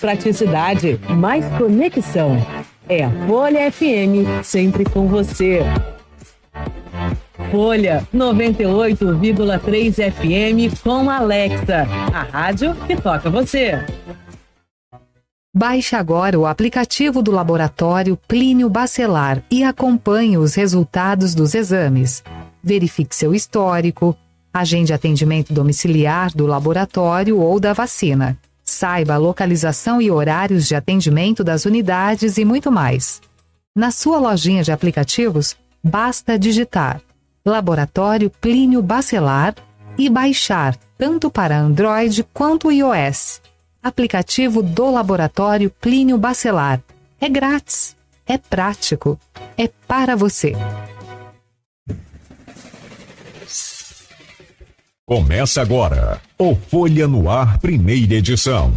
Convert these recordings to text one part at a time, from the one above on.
praticidade, mais conexão. É a Folha FM, sempre com você. Folha 98,3 FM com Alexa, a rádio que toca você. Baixe agora o aplicativo do Laboratório Plínio Bacelar e acompanhe os resultados dos exames. Verifique seu histórico, agende atendimento domiciliar do laboratório ou da vacina. Saiba a localização e horários de atendimento das unidades e muito mais. Na sua lojinha de aplicativos, basta digitar Laboratório Plínio Bacelar e baixar tanto para Android quanto iOS. Aplicativo do Laboratório Plínio Bacelar. É grátis, é prático, é para você. Começa agora o Folha no Ar, primeira edição.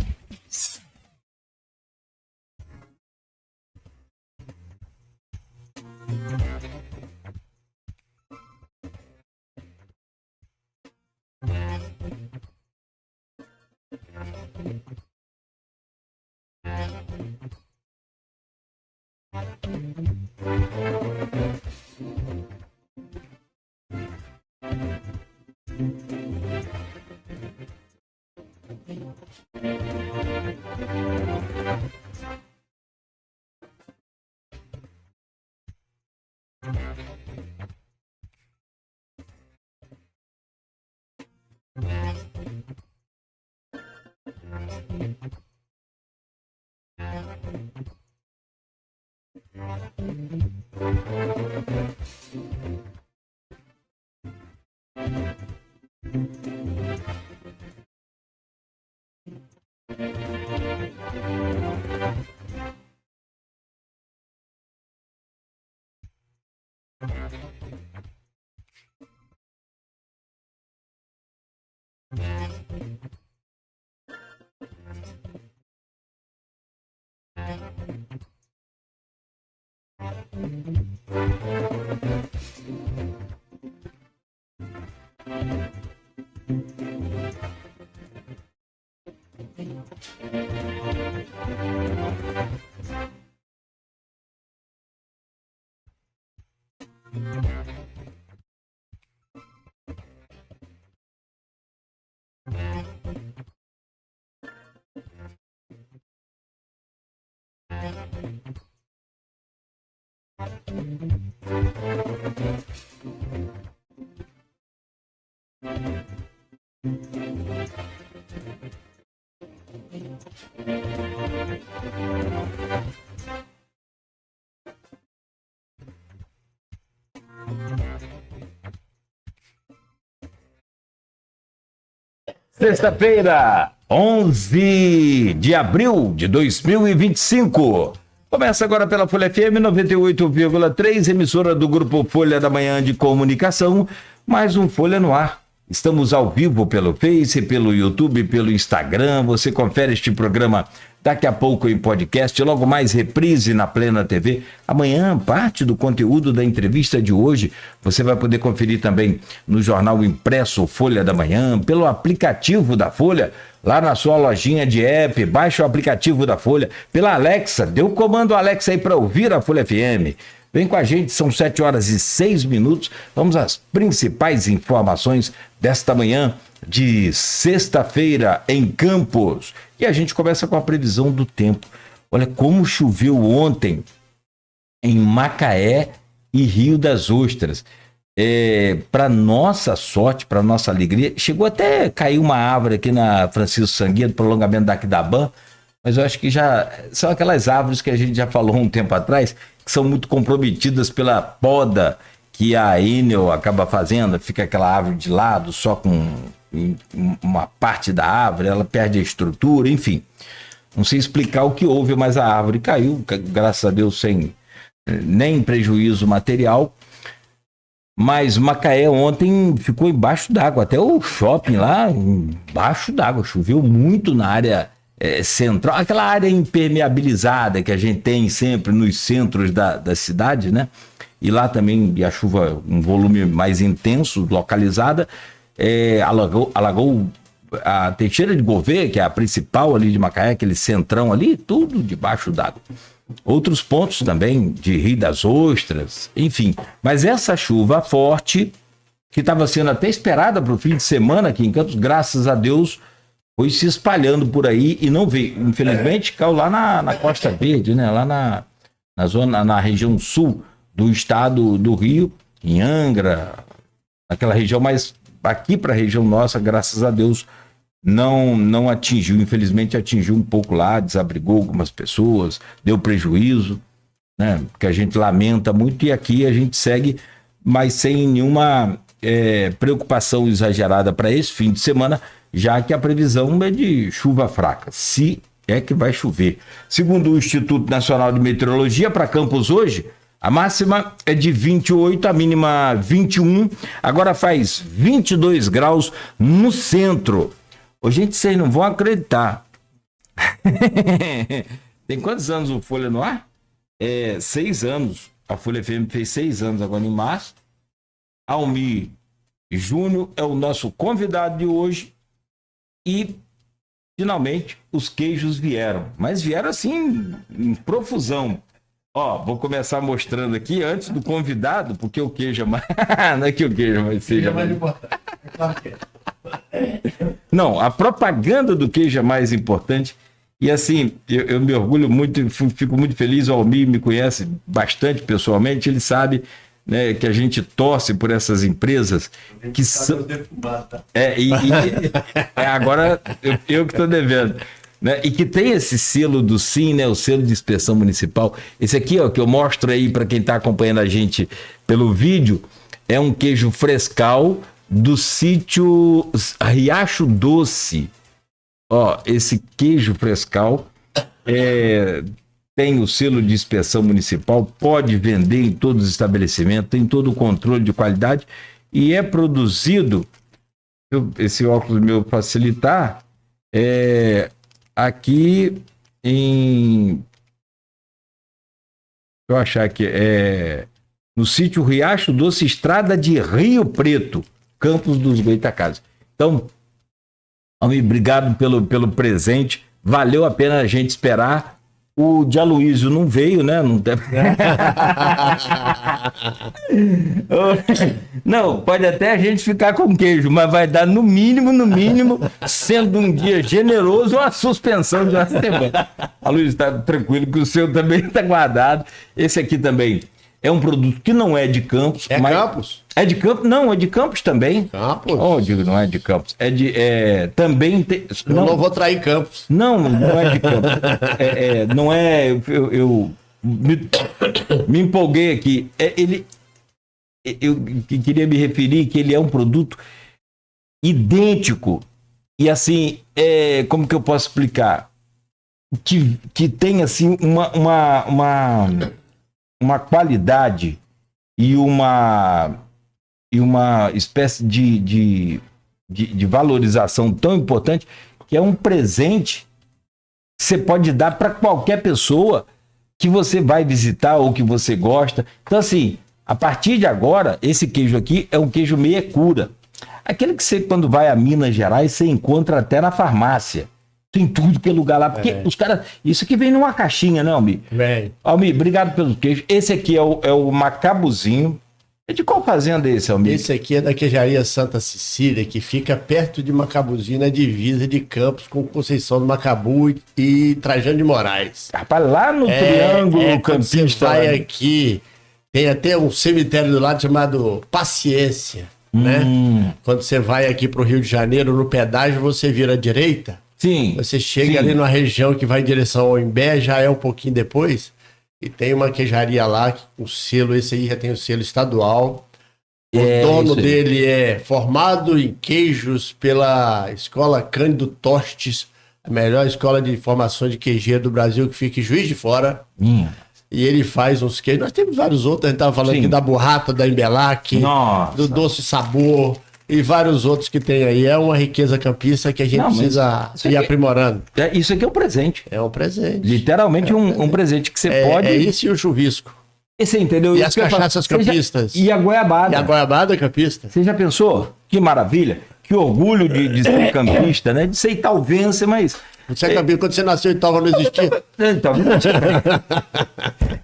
Sexta-feira, 11 de abril de 2025. Começa agora pela Folha FM 98,3, emissora do Grupo Folha da Manhã de Comunicação, mais um Folha no Ar. Estamos ao vivo pelo Face, pelo YouTube, pelo Instagram. Você confere este programa daqui a pouco em podcast, logo mais reprise na Plena TV. Amanhã, parte do conteúdo da entrevista de hoje, você vai poder conferir também no jornal impresso Folha da Manhã, pelo aplicativo da Folha, lá na sua lojinha de app, baixa o aplicativo da Folha, pela Alexa, dê o comando Alexa aí para ouvir a Folha FM. Vem com a gente, são 7h06. Vamos às principais informações desta manhã de sexta-feira em Campos. E a gente começa com a previsão do tempo. Olha como choveu ontem em Macaé e Rio das Ostras. Para nossa sorte, para nossa alegria, chegou até a cair uma árvore aqui na Francisco Sanguia, do prolongamento da Aquidabã, mas eu acho que já são aquelas árvores que a gente já falou um tempo atrás, que são muito comprometidas pela poda que a Enel acaba fazendo, fica aquela árvore de lado só com uma parte da árvore, ela perde a estrutura, enfim. Não sei explicar o que houve, mas a árvore caiu, graças a Deus, sem nem prejuízo material. Mas Macaé ontem ficou embaixo d'água, até o shopping lá embaixo d'água, choveu muito na área central, aquela área impermeabilizada que a gente tem sempre nos centros da cidade, né? E lá também a chuva, um volume mais intenso, localizada, alagou a Teixeira de Gouveia, que é a principal ali de Macaé, aquele centrão ali, tudo debaixo d'água. Outros pontos também, de Rio das Ostras, enfim. Mas essa chuva forte, que estava sendo até esperada para o fim de semana aqui em Campos, graças a Deus, foi se espalhando por aí e não veio. Infelizmente, caiu lá na Costa Verde, né? Lá na zona, na região sul do estado do Rio, em Angra, naquela região, mas aqui para a região nossa, graças a Deus, não atingiu. Infelizmente, atingiu um pouco lá, desabrigou algumas pessoas, deu prejuízo, né? Que a gente lamenta muito, e aqui a gente segue, mas sem nenhuma preocupação exagerada para esse fim de semana, já que a previsão é de chuva fraca, se é que vai chover. Segundo o Instituto Nacional de Meteorologia, para Campos hoje, a máxima é de 28, a mínima 21, agora faz 22 graus no centro. Ô, gente, vocês não vão acreditar. Tem quantos anos o Folha no ar? 6 anos. A Folha FM fez 6 anos agora em março. Almir Júnior é o nosso convidado de hoje. E, finalmente, os queijos vieram. Mas vieram assim, em profusão. Ó, vou começar mostrando aqui antes do convidado, porque o queijo é mais... Não é que o queijo mais seja mais importante. É claro que é. Não, a propaganda do queijo é mais importante. E assim, eu me orgulho muito, fico muito feliz. O Almir me conhece bastante pessoalmente, ele sabe, né, que a gente torce por essas empresas que são... Agora eu que estou devendo. Né? E que tem esse selo do SIM, né? O selo de inspeção municipal. Esse aqui, ó, que eu mostro aí para quem está acompanhando a gente pelo vídeo, é um queijo frescal do sítio Riacho Doce. Ó, esse queijo frescal tem o selo de inspeção municipal, pode vender em todos os estabelecimentos, tem todo o controle de qualidade e é produzido, esse óculos meu facilitar, aqui em... Deixa eu achar aqui. No sítio Riacho Doce, estrada de Rio Preto, Campos dos Goitacazes. Então, obrigado pelo presente. Valeu a pena a gente esperar. O de Aloysio não veio, né? Não, pode até a gente ficar com queijo, mas vai dar no mínimo, sendo um dia generoso, uma suspensão de uma semana. Aloysio, está tranquilo que o seu também está guardado. Esse aqui também é um produto que não é de Campos. Campos? É de Campos? Não, é de Campos também. Campos? Oh, digo, não é de Campos. Também tem... Não vou trair Campos. Não é de Campos. Não é... Eu me empolguei aqui. Eu queria me referir que ele é um produto idêntico. E assim, como que eu posso explicar? Que tem assim uma qualidade e uma espécie de valorização tão importante, que é um presente que você pode dar para qualquer pessoa que você vai visitar ou que você gosta. Então assim, a partir de agora, esse queijo aqui é um queijo meia cura. Aquele que você, quando vai a Minas Gerais, você encontra até na farmácia. Tem tudo que é lugar lá, porque os caras... Isso aqui vem numa caixinha, né, Almir? Vem. Almir, obrigado pelo queijo. Esse aqui é o macabuzinho. É de qual fazenda esse, Almir? Esse aqui é da queijaria Santa Cecília, que fica perto de Macabuzinho, na divisa de Campos, com Conceição do Macabu e Trajano de Moraes. Rapaz, lá no Triângulo Campista. Você vai aqui, tem até um cemitério do lado chamado Paciência, né? Quando você vai aqui pro Rio de Janeiro, no pedágio, você vira à direita. Sim. Você chega ali numa região que vai em direção ao Imbé, já é um pouquinho depois, e tem uma queijaria lá, o selo, esse aí já tem o selo estadual. O dono dele é formado em queijos pela Escola Cândido Tostes, a melhor escola de formação de queijeiro do Brasil, que fica em Juiz de Fora. E ele faz uns queijos. Nós temos vários outros, a gente estava falando aqui da burrata, da Embelac, do Doce Sabor... E vários outros que tem aí. É uma riqueza campista que a gente precisa ir aprimorando. Isso aqui é um presente. É um presente. Literalmente um presente que você pode... É isso e o chuvisco. E você entendeu? E as cachaças campistas. E a goiabada. E a goiabada campista. Você já pensou? Que maravilha. Que orgulho de ser campista, né? De ser italvense, mas... Você é campista, quando você nasceu em Italva não existia?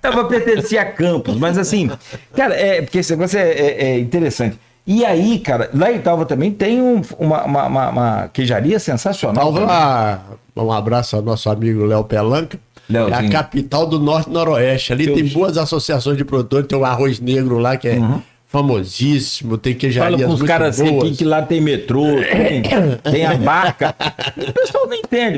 Tava pertencia a Campos, mas assim, cara, porque esse negócio é interessante. E aí, cara, lá em Italva também tem uma queijaria sensacional. Italva, um abraço ao nosso amigo Léo Pelanca. É a capital do Norte e Noroeste. Ali tem boas associações de produtores, tem o Arroz Negro lá, que é famosíssimo, tem queijarias muito boas. Fala com os caras assim aqui que lá tem metrô, tem a barca. O pessoal não entende,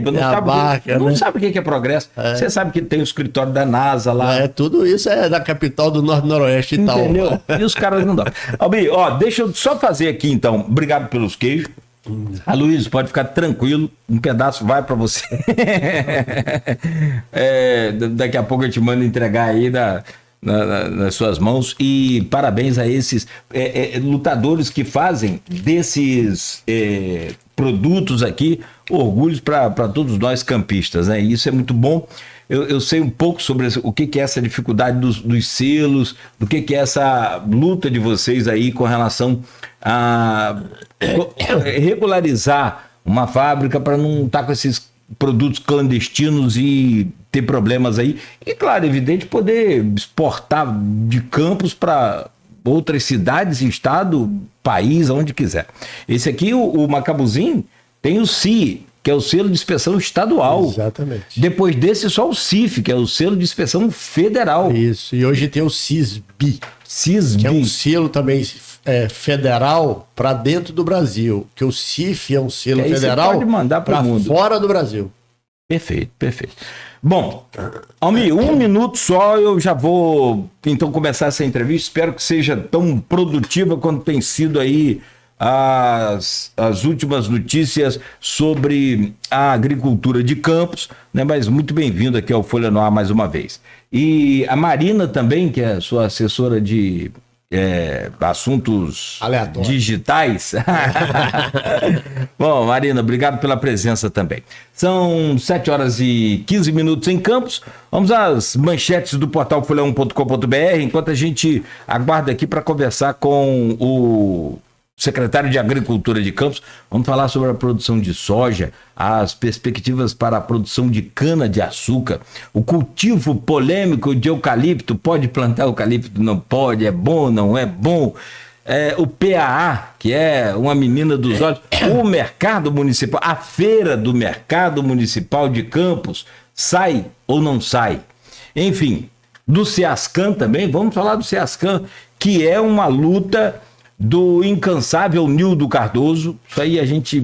não sabe o que é progresso. Você sabe que tem o escritório da NASA lá. Tudo isso é da capital do Norte e Noroeste e tal. Entendeu? E os caras não dão. Albi, deixa eu só fazer aqui então, obrigado pelos queijos. Aloysio, pode ficar tranquilo, um pedaço vai para você. Daqui a pouco eu te mando entregar aí nas suas mãos. E parabéns a esses lutadores que fazem desses produtos aqui orgulhos para todos nós campistas, né? E isso é muito bom. Eu sei um pouco sobre o que é essa dificuldade dos selos, do que é essa luta de vocês aí com relação a regularizar uma fábrica para não estar com esses produtos clandestinos e ter problemas aí. E, claro, evidente, poder exportar de Campos para outras cidades, estado, país, onde quiser. Esse aqui, o Macabuzinho, tem o CI, que é o selo de inspeção estadual. Exatamente. Depois desse, só o CIF, que é o selo de inspeção federal. Isso, e hoje tem o CISB. CISB. Que é um selo também federal para dentro do Brasil. Que o CIF é um selo federal para fora do Brasil. Perfeito, perfeito. Bom, Almir, 1 minuto só, eu já vou então começar essa entrevista. Espero que seja tão produtiva quanto tem sido aí as últimas notícias sobre a agricultura de Campos, né? Mas muito bem-vindo aqui ao Folha no Ar mais uma vez. E a Marina também, que é sua assessora de assuntos digitais. Bom, Marina, obrigado pela presença também. São 7h15 em Campos. Vamos às manchetes do portal folha1.com.br, enquanto a gente aguarda aqui para conversar com o secretário de Agricultura de Campos. Vamos falar sobre a produção de soja, as perspectivas para a produção de cana-de-açúcar, o cultivo polêmico de eucalipto, pode plantar eucalipto, não pode, é bom, não é bom, o PAA, que é uma menina dos olhos, o mercado municipal, a feira do mercado municipal de Campos, sai ou não sai? Enfim, do SEASCAN também, vamos falar do SEASCAN, que é uma luta do incansável Nildo Cardoso. Isso aí a gente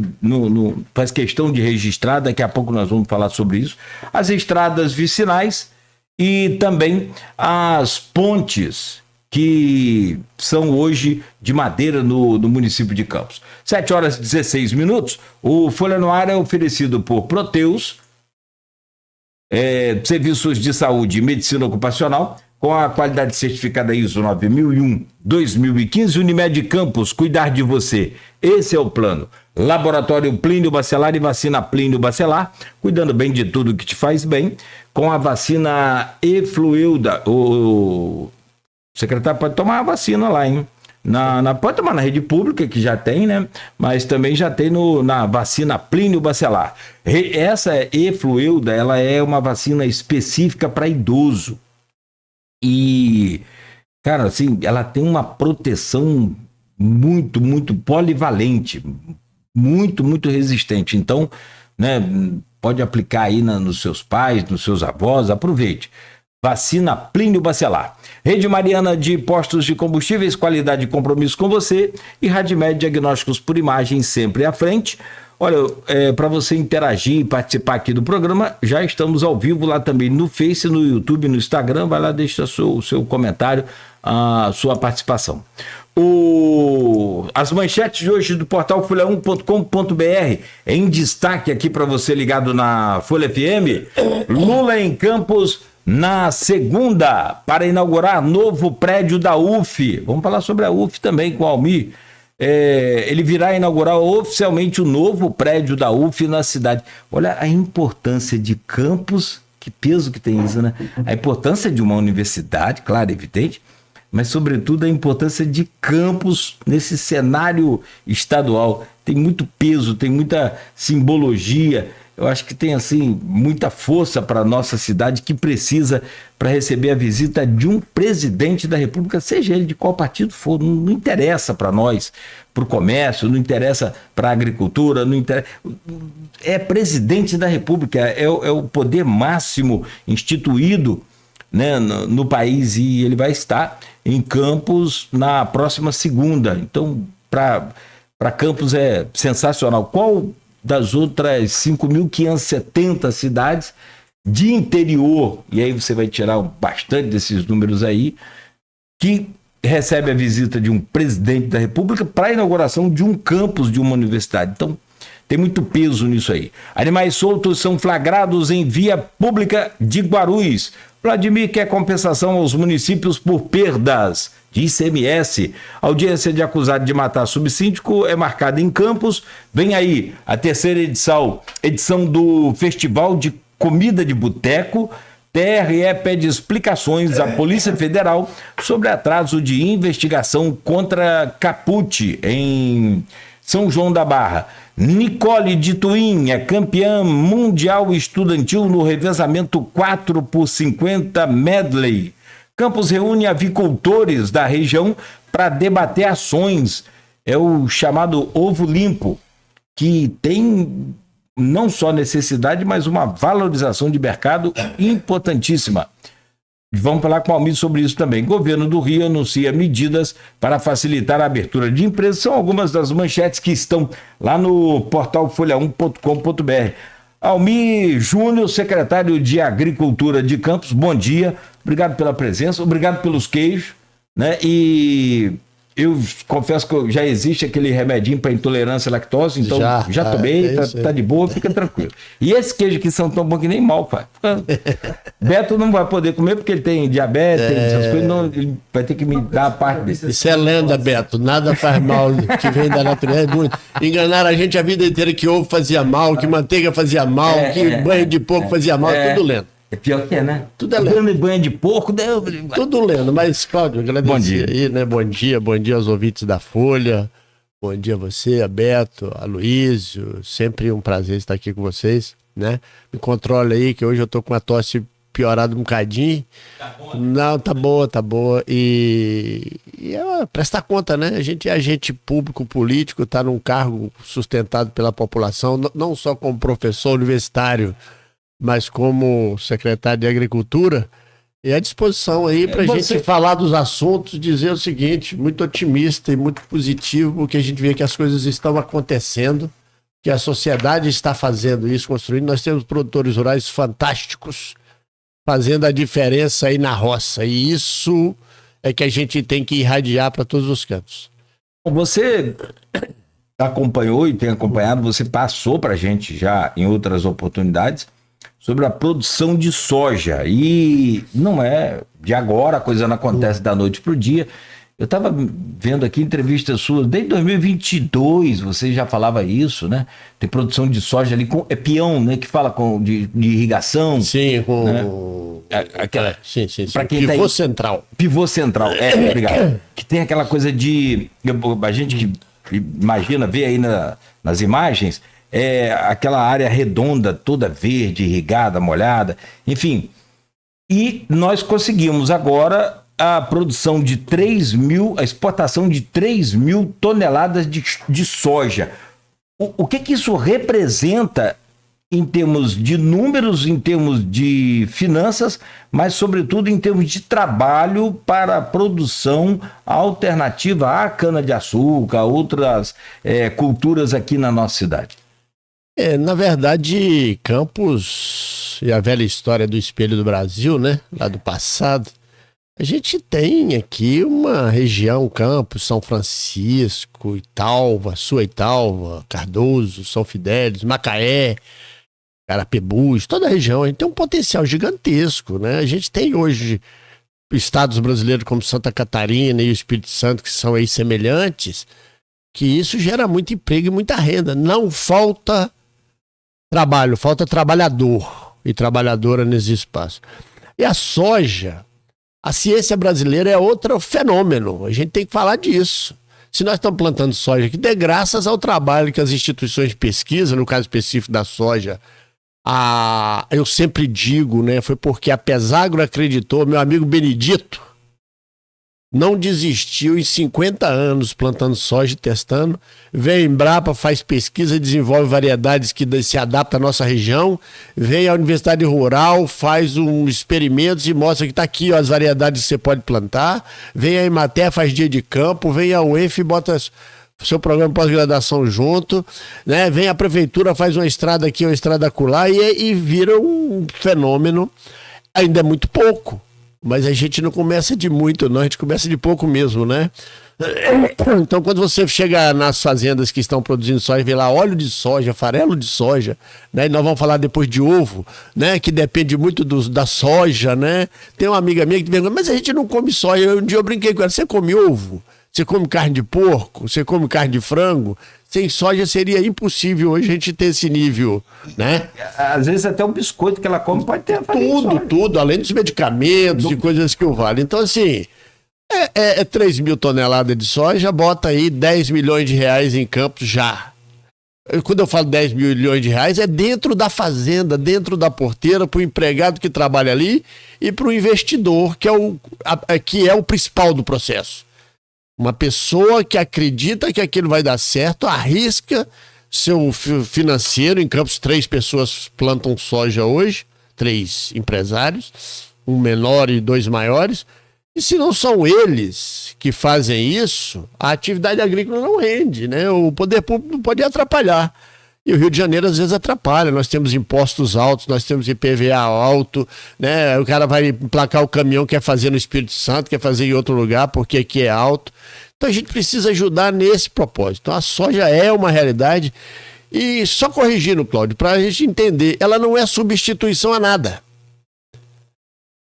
faz questão de registrar, daqui a pouco nós vamos falar sobre isso. As estradas vicinais e também as pontes que são hoje de madeira no município de Campos. 7h16, o Folha no Ar é oferecido por Proteus, Serviços de Saúde e Medicina Ocupacional, com a qualidade certificada ISO 9001-2015, Unimed Campos, cuidar de você. Esse é o plano. Laboratório Plínio Bacelar e vacina Plínio Bacelar, cuidando bem de tudo que te faz bem, com a vacina Efluelda. O secretário pode tomar a vacina lá, hein? Pode tomar na rede pública, que já tem, né? Mas também já tem na vacina Plínio Bacelar. Essa Efluelda, ela é uma vacina específica para idoso. E, cara, assim, ela tem uma proteção muito, muito polivalente, muito, muito resistente. Então, né, pode aplicar aí nos seus pais, nos seus avós, aproveite. Vacina Plínio Bacelar. Rede Mariana de Postos de Combustíveis, qualidade e compromisso com você. E Radmed Diagnósticos por Imagem, sempre à frente. Olha, para você interagir e participar aqui do programa, já estamos ao vivo lá também no Face, no YouTube, no Instagram. Vai lá, deixa o seu comentário, a sua participação. As manchetes de hoje do portal folha1.com.br, em destaque aqui para você ligado na Folha FM. Lula em Campos na segunda para inaugurar novo prédio da UF. Vamos falar sobre a UF também com o Almir. Ele virá inaugurar oficialmente o novo prédio da UF na cidade. Olha a importância de Campos, que peso que tem isso, né? A importância de uma universidade, claro, evidente, mas sobretudo a importância de Campos nesse cenário estadual. tem muito peso, tem muita simbologia. Eu acho que tem, assim, muita força para a nossa cidade que precisa para receber a visita de um presidente da República, seja ele de qual partido for, não interessa para nós, para o comércio, não interessa para a agricultura, não interessa. É presidente da República, é o poder máximo instituído, né, no país, e ele vai estar em Campos na próxima segunda. Então, para Campos é sensacional. Qual das outras 5.570 cidades de interior, e aí você vai tirar bastante desses números aí, que recebe a visita de um presidente da República para a inauguração de um campus de uma universidade? Então, tem muito peso nisso aí. Animais soltos são flagrados em via pública de Guarulhos. Vladimir quer compensação aos municípios por perdas de ICMS. A audiência de acusado de matar subsíndico é marcada em Campos. Vem aí a terceira edição do Festival de Comida de Boteco. TRE pede explicações à Polícia Federal sobre atraso de investigação contra Capucci em São João da Barra. Nicole de Twin é campeã mundial estudantil no revezamento 4x50 medley. Campos reúne avicultores da região para debater ações. É o chamado ovo limpo, que tem não só necessidade, mas uma valorização de mercado importantíssima. Vamos falar com o Almir sobre isso também. Governo do Rio anuncia medidas para facilitar a abertura de empresas. São algumas das manchetes que estão lá no portal folha1.com.br. Almir Júnior, secretário de Agricultura de Campos, bom dia. Obrigado pela presença, obrigado pelos queijos, né? E eu confesso que já existe aquele remedinho para intolerância à lactose, então já tomei, tá de boa, fica tranquilo. E esses queijos aqui são tão bons que nem mal faz. Beto não vai poder comer porque ele tem diabetes, tem essas coisas, não, ele vai ter que me dar a parte desse. Isso é lenda, Beto, nada faz mal que vem da natureza. É muito. Enganaram a gente a vida inteira que ovo fazia mal, que manteiga fazia mal, que banho de porco fazia mal, tudo lenda. É pior que é, né? Tudo é lendo. Banho de porco, tudo lendo. Mas, Cláudio, agradecer aí, né? Bom dia aos ouvintes da Folha. Bom dia a você, a Beto, a Luísio. Sempre um prazer estar aqui com vocês, né? Me controle aí, que hoje eu tô com a tosse piorada um bocadinho. Tá bom, né? Não, tá boa. E prestar conta, né? A gente é agente público, político, tá num cargo sustentado pela população, não só como professor universitário, mas como secretário de Agricultura, e à disposição aí para a gente falar dos assuntos, dizer o seguinte, muito otimista e muito positivo, porque a gente vê que as coisas estão acontecendo, que a sociedade está fazendo isso, construindo. Nós temos produtores rurais fantásticos, fazendo a diferença aí na roça, e isso é que a gente tem que irradiar para todos os cantos. Você acompanhou e tem acompanhado, você passou para a gente já em outras oportunidades sobre a produção de soja, e não é de agora, a coisa não acontece da noite para o dia. Eu estava vendo aqui entrevistas suas, desde 2022 você já falava isso, né? Tem produção de soja ali com peão, né? Que fala de irrigação. Sim, com... Né? Sim. Para quem pivô tá aí, central. Pivô central, obrigado. Que tem aquela coisa de... A gente que imagina, vê aí nas imagens... aquela área redonda, toda verde, irrigada, molhada, enfim. E nós conseguimos agora a produção de a exportação de 3.000 toneladas de soja. O que isso representa em termos de números, em termos de finanças, mas sobretudo em termos de trabalho para a produção alternativa à cana-de-açúcar, outras culturas aqui na nossa cidade? Na verdade, Campos e a velha história do espelho do Brasil, né? Lá do passado, a gente tem aqui uma região, Campos, São Francisco, Italva, Suitalva, Cardoso, São Fidélis, Macaé, Carapebus, toda a região. A gente tem um potencial gigantesco, né? A gente tem hoje estados brasileiros como Santa Catarina e o Espírito Santo, que são aí semelhantes, que isso gera muito emprego e muita renda. Não falta trabalho, falta trabalhador e trabalhadora nesse espaço. E a soja, a ciência brasileira é outro fenômeno, a gente tem que falar disso. Se nós estamos plantando soja aqui, é graças ao trabalho que as instituições de pesquisa, no caso específico da soja, eu sempre digo, né? Foi porque a Pesagro acreditou, meu amigo Benedito não desistiu em 50 anos plantando soja e testando. Vem a Embrapa, faz pesquisa, desenvolve variedades que se adaptam à nossa região. Vem a Universidade Rural, faz experimentos e mostra que está aqui, ó, as variedades que você pode plantar. Vem a Emater, faz dia de campo. Vem a UENF e bota seu programa de pós-graduação junto, né? Vem a prefeitura, faz uma estrada aqui, uma estrada acolá e vira um fenômeno. Ainda é muito pouco. Mas a gente não começa de muito, não, a gente começa de pouco mesmo, né? Então, quando você chega nas fazendas que estão produzindo soja, vê lá óleo de soja, farelo de soja, né? E nós vamos falar depois de ovo, né? Que depende muito da soja, né? Tem uma amiga minha que pergunta, mas a gente não come soja. Um dia eu brinquei com ela, você come ovo? Você come carne de porco? Você come carne de frango? Sem soja seria impossível hoje a gente ter esse nível, né? Às vezes até o biscoito que ela come pode ter tudo, além dos medicamentos e coisas que o vale. Então, assim, 3 mil toneladas de soja, bota aí 10 milhões de reais em campos já. Quando eu falo 10 milhões de reais, é dentro da fazenda, dentro da porteira, para o empregado que trabalha ali e para o investidor, que é o principal do processo. Uma pessoa que acredita que aquilo vai dar certo, arrisca seu financeiro. Em Campos, 3 pessoas plantam soja hoje, 3 empresários, um menor e 2 maiores. E se não são eles que fazem isso, a atividade agrícola não rende, né? O poder público pode atrapalhar. E o Rio de Janeiro às vezes atrapalha. Nós temos impostos altos, nós temos IPVA alto, né? O cara vai emplacar o caminhão, quer fazer no Espírito Santo, quer fazer em outro lugar, porque aqui é alto. Então a gente precisa ajudar nesse propósito. Então a soja é uma realidade. E só corrigindo, Cláudio, para a gente entender, ela não é substituição a nada.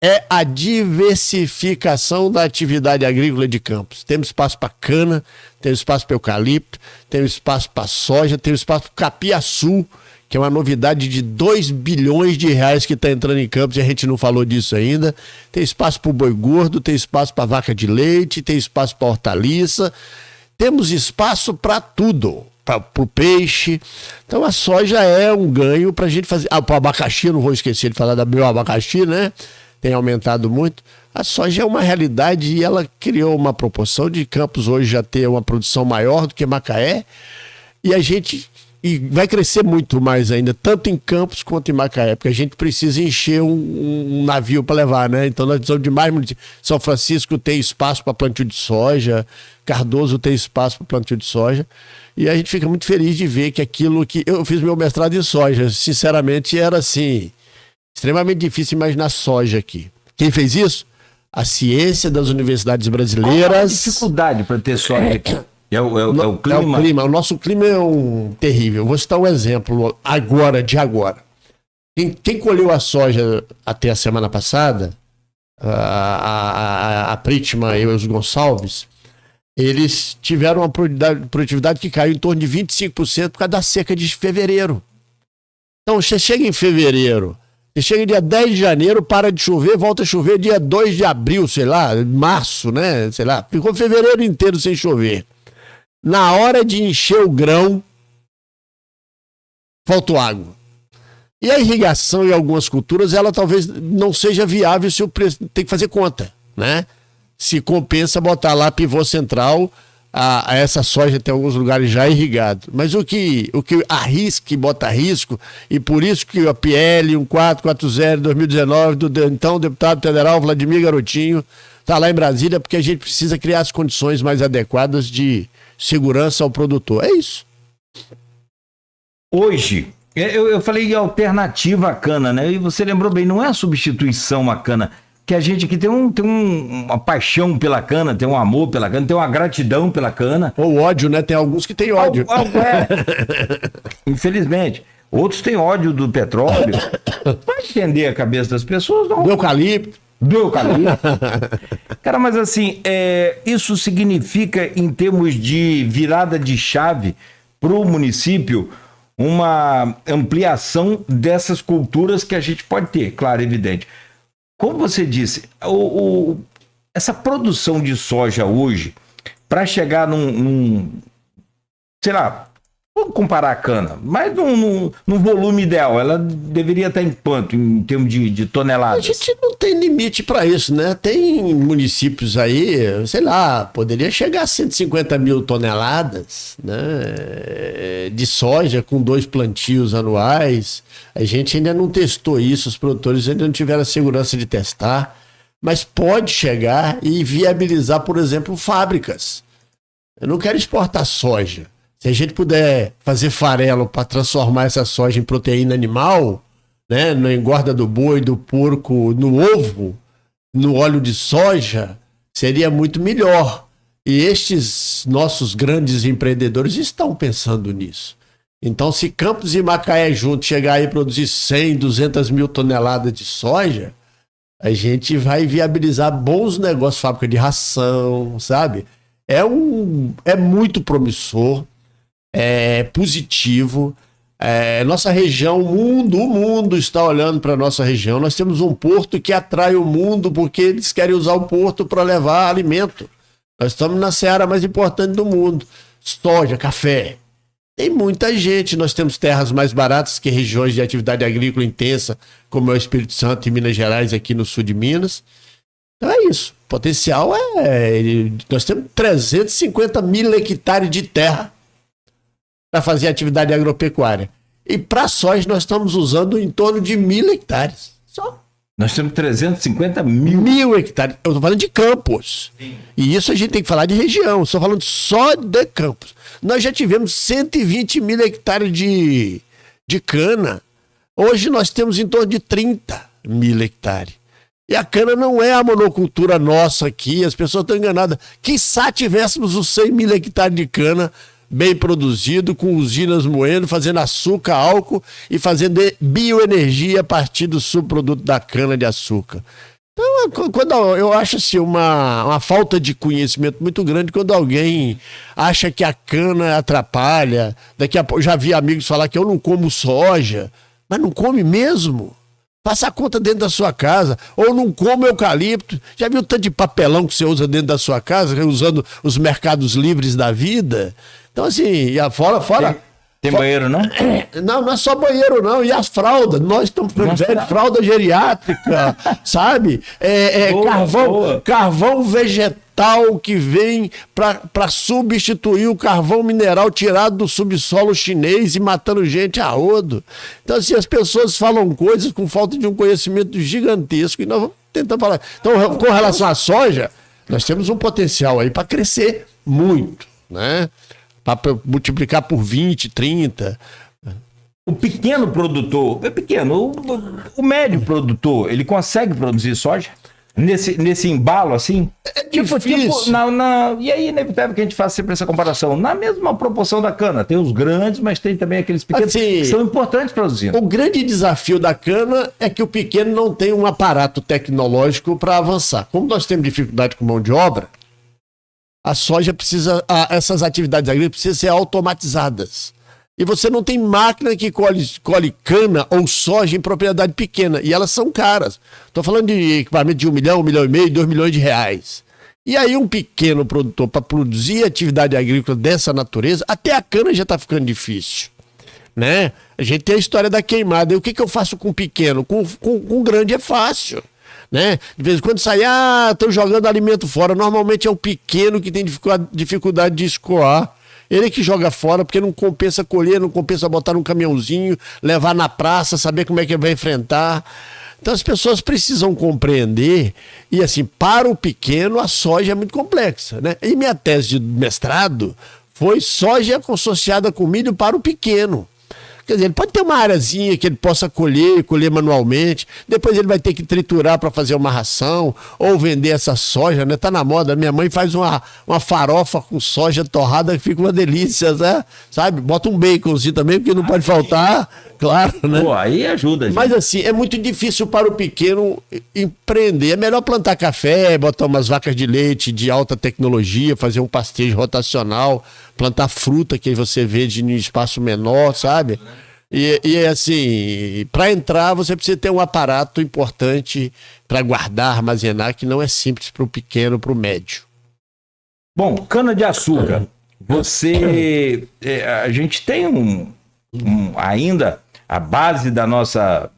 É a diversificação da atividade agrícola de Campos. Temos espaço para cana, temos espaço para eucalipto, temos espaço para soja, temos espaço para capiaçu, que é uma novidade de 2 bilhões de reais que está entrando em Campos e a gente não falou disso ainda. Tem espaço para o boi gordo, tem espaço para vaca de leite, tem espaço para hortaliça. Temos espaço para tudo, para o peixe. Então a soja é um ganho para a gente fazer. Para o abacaxi, eu não vou esquecer de falar da bioabacaxi, né? Tem aumentado muito. A soja é uma realidade e ela criou uma proporção de Campos hoje já ter uma produção maior do que Macaé, e vai crescer muito mais ainda, tanto em Campos quanto em Macaé, porque a gente precisa encher um navio para levar, né? Então nós precisamos de mais municípios. São Francisco tem espaço para plantio de soja, Cardoso tem espaço para plantio de soja, e a gente fica muito feliz de ver que aquilo que... Eu fiz meu mestrado em soja, sinceramente era assim... extremamente difícil imaginar soja aqui. Quem fez isso? A ciência das universidades brasileiras. Qual a dificuldade para ter soja aqui? É o clima? É o clima. O nosso clima é terrível. Vou citar um exemplo de agora. Quem colheu a soja até a semana passada, a Pritman e os Gonçalves, eles tiveram uma produtividade que caiu em torno de 25% por causa da seca de fevereiro. Então, você chega em fevereiro, você chega dia 10 de janeiro, para de chover, volta a chover dia 2 de abril, sei lá, março, né? Sei lá, ficou fevereiro inteiro sem chover. Na hora de encher o grão, faltou água. E a irrigação em algumas culturas, ela talvez não seja viável se o preço tem que fazer conta, né? Se compensa botar lá pivô central, a essa soja tem alguns lugares já irrigado. Mas o que arrisca e bota risco, e por isso que a PL 1440 2019 do então deputado federal Vladimir Garotinho está lá em Brasília, porque a gente precisa criar as condições mais adequadas de segurança ao produtor. É isso. Hoje, eu falei alternativa à cana, né? E você lembrou bem, não é a substituição à cana. Que a gente aqui tem uma paixão pela cana, tem um amor pela cana, tem uma gratidão pela cana. Ou ódio, né? Tem alguns que têm ódio. Infelizmente. Outros têm ódio do petróleo. Vai entender a cabeça das pessoas, não. Do eucalipto. Cara, mas assim, isso significa, em termos de virada de chave para o município, uma ampliação dessas culturas que a gente pode ter, claro, evidente. Como você disse, essa produção de soja hoje, para chegar sei lá, vamos comparar a cana, mas num volume ideal, ela deveria estar em quanto, em termos de toneladas? A gente não tem limite para isso, né? Tem municípios aí, sei lá, poderia chegar a 150 mil toneladas, né, de soja com 2 plantios anuais. A gente ainda não testou isso, os produtores ainda não tiveram a segurança de testar, mas pode chegar e viabilizar, por exemplo, fábricas. Eu não quero exportar soja. Se a gente puder fazer farelo para transformar essa soja em proteína animal, né, na engorda do boi, do porco, no ovo, no óleo de soja, seria muito melhor. E estes nossos grandes empreendedores estão pensando nisso. Então, se Campos e Macaé juntos chegar aí e produzir 100, 200 mil toneladas de soja, a gente vai viabilizar bons negócios, fábrica de ração, sabe? É muito promissor. É positivo. Nossa região, o mundo está olhando para a nossa região. Nós temos um porto que atrai o mundo porque eles querem usar o porto para levar alimento. Nós estamos na seara mais importante do mundo. Soja, café. Tem muita gente. Nós temos terras mais baratas que regiões de atividade agrícola intensa, como é o Espírito Santo e Minas Gerais, aqui no sul de Minas. Então é isso. O potencial nós temos 350 mil hectares de terra para fazer atividade agropecuária. E para soja nós estamos usando em torno de 1.000 hectares. Só. Nós temos 350 mil. 1.000 hectares. Eu estou falando de Campos. Sim. E isso a gente tem que falar de região. Estou falando só de Campos. Nós já tivemos 120 mil hectares de cana. Hoje nós temos em torno de 30 mil hectares. E a cana não é a monocultura nossa aqui. As pessoas estão enganadas. Quiçá tivéssemos os 100 mil hectares de cana bem produzido, com usinas moendo, fazendo açúcar, álcool e fazendo bioenergia a partir do subproduto da cana-de-açúcar. Então, quando eu acho assim, uma falta de conhecimento muito grande quando alguém acha que a cana atrapalha. Daqui a pouco, já vi amigos falar que eu não como soja, mas não come mesmo. Faça a conta dentro da sua casa, ou não come eucalipto. Já viu o tanto de papelão que você usa dentro da sua casa, usando os mercados livres da vida? Então, assim, fora. Tem banheiro, não? Não é só banheiro, não. E as fraldas? Nós estamos velho, fralda geriátrica, sabe? Carvão vegetal que vem para substituir o carvão mineral tirado do subsolo chinês e matando gente a rodo. Então, assim, as pessoas falam coisas com falta de um conhecimento gigantesco e nós vamos tentar falar. Então, com relação à soja, nós temos um potencial aí para crescer muito, né? Para multiplicar por 20, 30. O pequeno produtor, o médio produtor, ele consegue produzir soja? Nesse embalo, assim? E aí, inevitável que a gente faça sempre essa comparação. Na mesma proporção da cana. Tem os grandes, mas tem também aqueles pequenos assim, que são importantes produzindo. O grande desafio da cana é que o pequeno não tem um aparato tecnológico para avançar. Como nós temos dificuldade com mão de obra, a soja essas atividades agrícolas precisam ser automatizadas. E você não tem máquina que colhe cana ou soja em propriedade pequena. E elas são caras. Estou falando de equipamento de 1 milhão, 1,5 milhão, 2 milhões de reais. E aí um pequeno produtor, para produzir atividade agrícola dessa natureza, até a cana já está ficando difícil. Né? A gente tem a história da queimada. E o que eu faço com pequeno? Com grande é fácil. Né? De vez em quando sai, estão jogando alimento fora. Normalmente é o pequeno que tem dificuldade de escoar. Ele que joga fora, porque não compensa colher, não compensa botar num caminhãozinho, levar na praça, saber como é que ele vai enfrentar. Então as pessoas precisam compreender, e assim, para o pequeno a soja é muito complexa, né? E minha tese de mestrado foi soja associada com milho para o pequeno. Quer dizer, ele pode ter uma areazinha que ele possa colher manualmente, depois ele vai ter que triturar para fazer uma ração, ou vender essa soja, né? Tá na moda, minha mãe faz uma farofa com soja torrada que fica uma delícia, né? Sabe? Bota um baconzinho também, porque não pode faltar, claro, né? Pô, aí ajuda, gente. Mas assim, é muito difícil para o pequeno empreender. É melhor plantar café, botar umas vacas de leite de alta tecnologia, fazer um pastejo rotacional, plantar fruta que você vende em espaço menor, sabe? E assim, para entrar você precisa ter um aparato importante para guardar, armazenar, que não é simples para o pequeno, para o médio. Bom, cana-de-açúcar. A gente tem ainda a base da nossa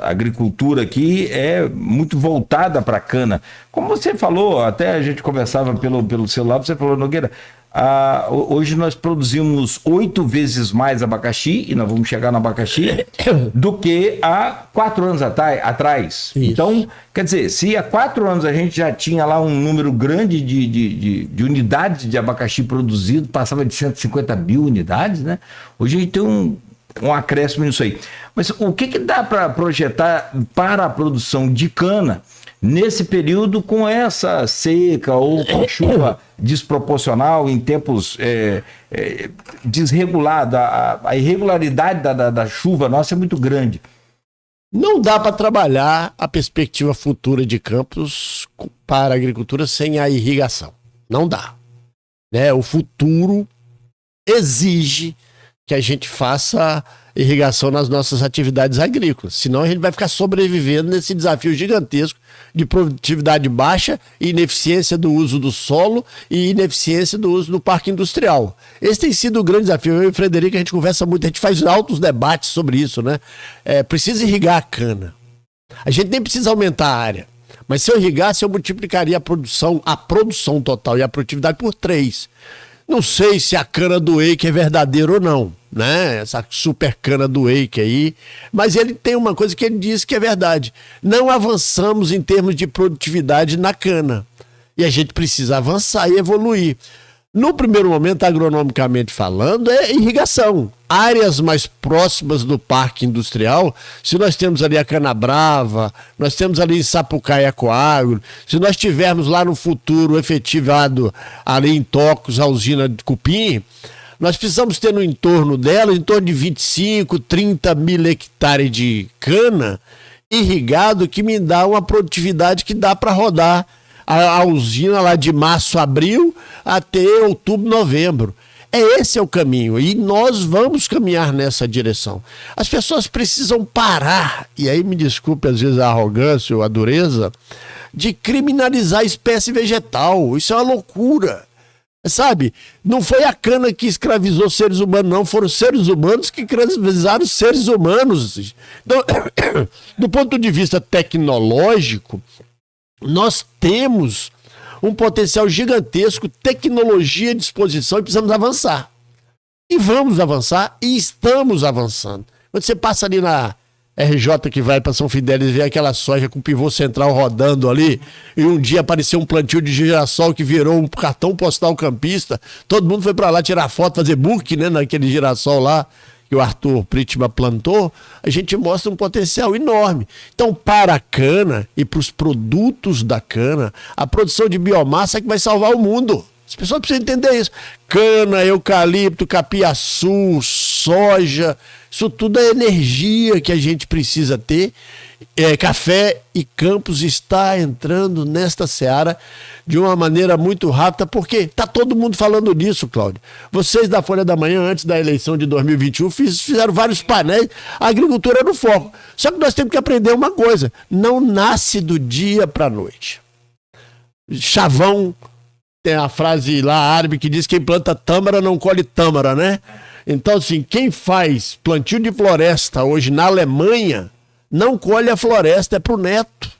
agricultura aqui é muito voltada para a cana. Como você falou, até a gente conversava pelo celular, você falou, Nogueira, hoje nós produzimos 8 vezes mais abacaxi, e nós vamos chegar no abacaxi, do que há 4 anos atrás. Isso. Então, quer dizer, se há 4 anos a gente já tinha lá um número grande de unidades de abacaxi produzido, passava de 150 mil unidades, né? Hoje a gente tem um acréscimo nisso aí. Mas o que dá para projetar para a produção de cana nesse período com essa seca ou com chuva desproporcional em tempos desregulada? A irregularidade da chuva nossa é muito grande. Não dá para trabalhar a perspectiva futura de Campos para a agricultura sem a irrigação. Não dá. Né? O futuro exige que a gente faça irrigação nas nossas atividades agrícolas. Senão a gente vai ficar sobrevivendo nesse desafio gigantesco de produtividade baixa, ineficiência do uso do solo e ineficiência do uso do parque industrial. Esse tem sido o grande desafio. Eu e o Frederico, a gente conversa muito, a gente faz altos debates sobre isso, né? Precisa irrigar a cana. A gente nem precisa aumentar a área. Mas se eu irrigasse, eu multiplicaria a produção total e a produtividade por 3. Não sei se a cana do Eike é verdadeira ou não, né? Essa super cana do Eike aí. Mas ele tem uma coisa que ele diz que é verdade. Não avançamos em termos de produtividade na cana. E a gente precisa avançar e evoluir. No primeiro momento, agronomicamente falando, é irrigação. Áreas mais próximas do parque industrial, se nós temos ali a Cana Brava, nós temos ali em Sapucaí a Coagro, se nós tivermos lá no futuro efetivado ali em Tocos a usina de Cupim, nós precisamos ter no entorno dela, em torno de 25, 30 mil hectares de cana irrigado, que me dá uma produtividade que dá para rodar a usina lá de março, abril, até outubro, novembro. Esse é o caminho e nós vamos caminhar nessa direção. As pessoas precisam parar, e aí me desculpe às vezes a arrogância ou a dureza, de criminalizar a espécie vegetal. Isso é uma loucura. Sabe, não foi a cana que escravizou seres humanos, não, foram os seres humanos que escravizaram os seres humanos. Então, do ponto de vista tecnológico, nós temos um potencial gigantesco, tecnologia à disposição e precisamos avançar. E vamos avançar e estamos avançando. Quando você passa ali na RJ que vai para São Fidélis e vê aquela soja com pivô central rodando ali, e um dia apareceu um plantio de girassol que virou um cartão postal campista, todo mundo foi para lá tirar foto, fazer book, né, naquele girassol lá que o Arthur Pritma plantou, a gente mostra um potencial enorme. Então, para a cana e para os produtos da cana, a produção de biomassa é que vai salvar o mundo. As pessoas precisam entender isso. Cana, eucalipto, capiaçu, soja, isso tudo é energia que a gente precisa ter. Café e Campos está entrando nesta seara de uma maneira muito rápida, porque está todo mundo falando disso, Cláudio. Vocês da Folha da Manhã, antes da eleição de 2021, fizeram vários painéis, a agricultura é no foco. Só que nós temos que aprender uma coisa, não nasce do dia para a noite. Chavão, tem a frase lá árabe que diz que quem planta tâmara não colhe tâmara, né? Então, assim, quem faz plantio de floresta hoje na Alemanha não colhe a floresta, é pro neto.